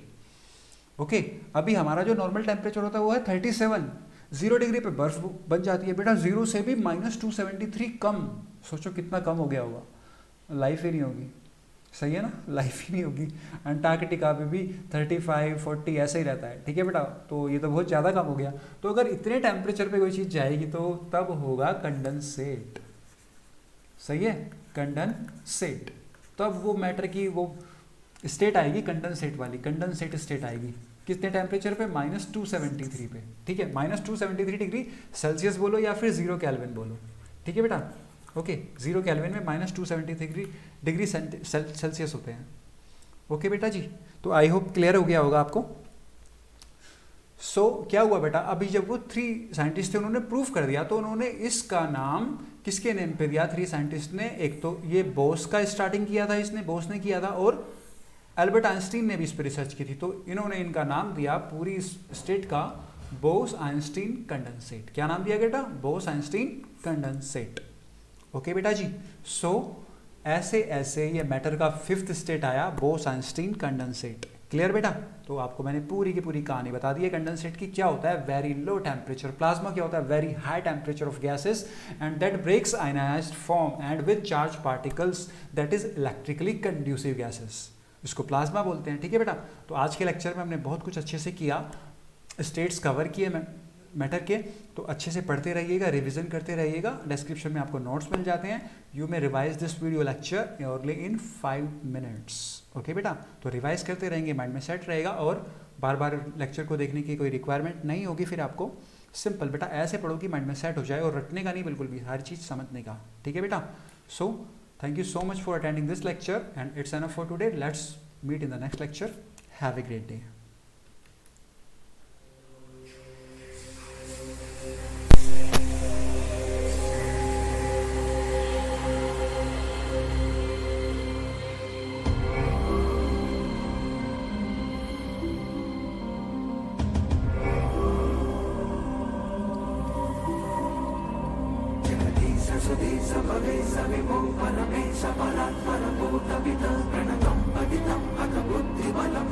ओके। अभी हमारा जो नॉर्मल टेम्परेचर होता है वो है 37, 0 डिग्री पे बर्फ बन जाती है बेटा, 0 से भी -273 कम, सोचो कितना कम हो गया होगा, लाइफ ही नहीं होगी, सही है ना, लाइफ ही नहीं होगी। अंटार्कटिका पे भी 35-40 ऐसा ही रहता है, ठीक है बेटा। तो ये तो बहुत ज़्यादा कम हो गया। तो अगर इतने टेम्परेचर पे कोई चीज़ जाएगी तो तब होगा कंडेंसेट। सही है, कंडेंसेट। तब वो मैटर की वो स्टेट आएगी कंडेंसेट वाली, कंडेंसेट स्टेट आएगी। कितने टेम्परेचर पे? -273 पे, ठीक है। -273 डिग्री सेल्सियस बोलो या फिर 0 केल्विन बोलो, ठीक है बेटा। ओके, 0 केल्विन में -273 डिग्री सेल्सियस होते हैं। ओके बेटा जी, तो आई होप क्लियर हो गया होगा आपको। सो क्या हुआ बेटा, अभी जब वो 3 साइंटिस्ट थे उन्होंने प्रूफ कर दिया, तो उन्होंने इसका नाम किसके नेम पे दिया? 3 साइंटिस्ट ने। एक तो ये बोस का स्टार्टिंग किया था, इसने बोस ने किया था, और एल्बर्ट आइंस्टीन ने भी इस पर रिसर्च की थी। तो इन्होंने इनका नाम दिया पूरी स्टेट का बोस आइंस्टीन कंडेंसेट। क्या नाम दिया बेटा? Bose Einstein condensate. ओके बेटा जी। सो ऐसे ऐसे ये मैटर का 5th स्टेट आया, बोस आइंस्टीन कंडेंसेट। क्लियर बेटा? तो आपको मैंने पूरी की पूरी कहानी बता दी है कंडेंसेट की। क्या होता है? Very low temperature. प्लाज्मा क्या होता है? Very high temperature of gases and that breaks ionized form and with charge particles that is electrically conducive gases, इसको प्लाज्मा बोलते हैं, ठीक है बेटा। तो आज के लेक्चर में हमने बहुत कुछ अच्छे से किया, स्टेट्स कवर किए मैटर के। तो अच्छे से पढ़ते रहिएगा, रिवीजन करते रहिएगा। डिस्क्रिप्शन में आपको नोट्स मिल जाते हैं। You may revise this video lecture only in 5 minutes. Okay बेटा, तो रिवाइज करते रहेंगे, माइंड में सेट रहेगा, और बार बार लेक्चर को देखने की कोई रिक्वायरमेंट नहीं होगी फिर आपको। सिंपल बेटा, ऐसे पढ़ो कि माइंड में सेट हो जाए, और रटने का नहीं बिल्कुल भी, हर चीज़ समझने का, ठीक है बेटा। सो thank you so much for attending this lecture, and it's enough for today. Let's meet in the next lecture. Have a great day. Paramesh बलात् परभूतपितः प्रणतं पतितं अथ बुद्धिबलं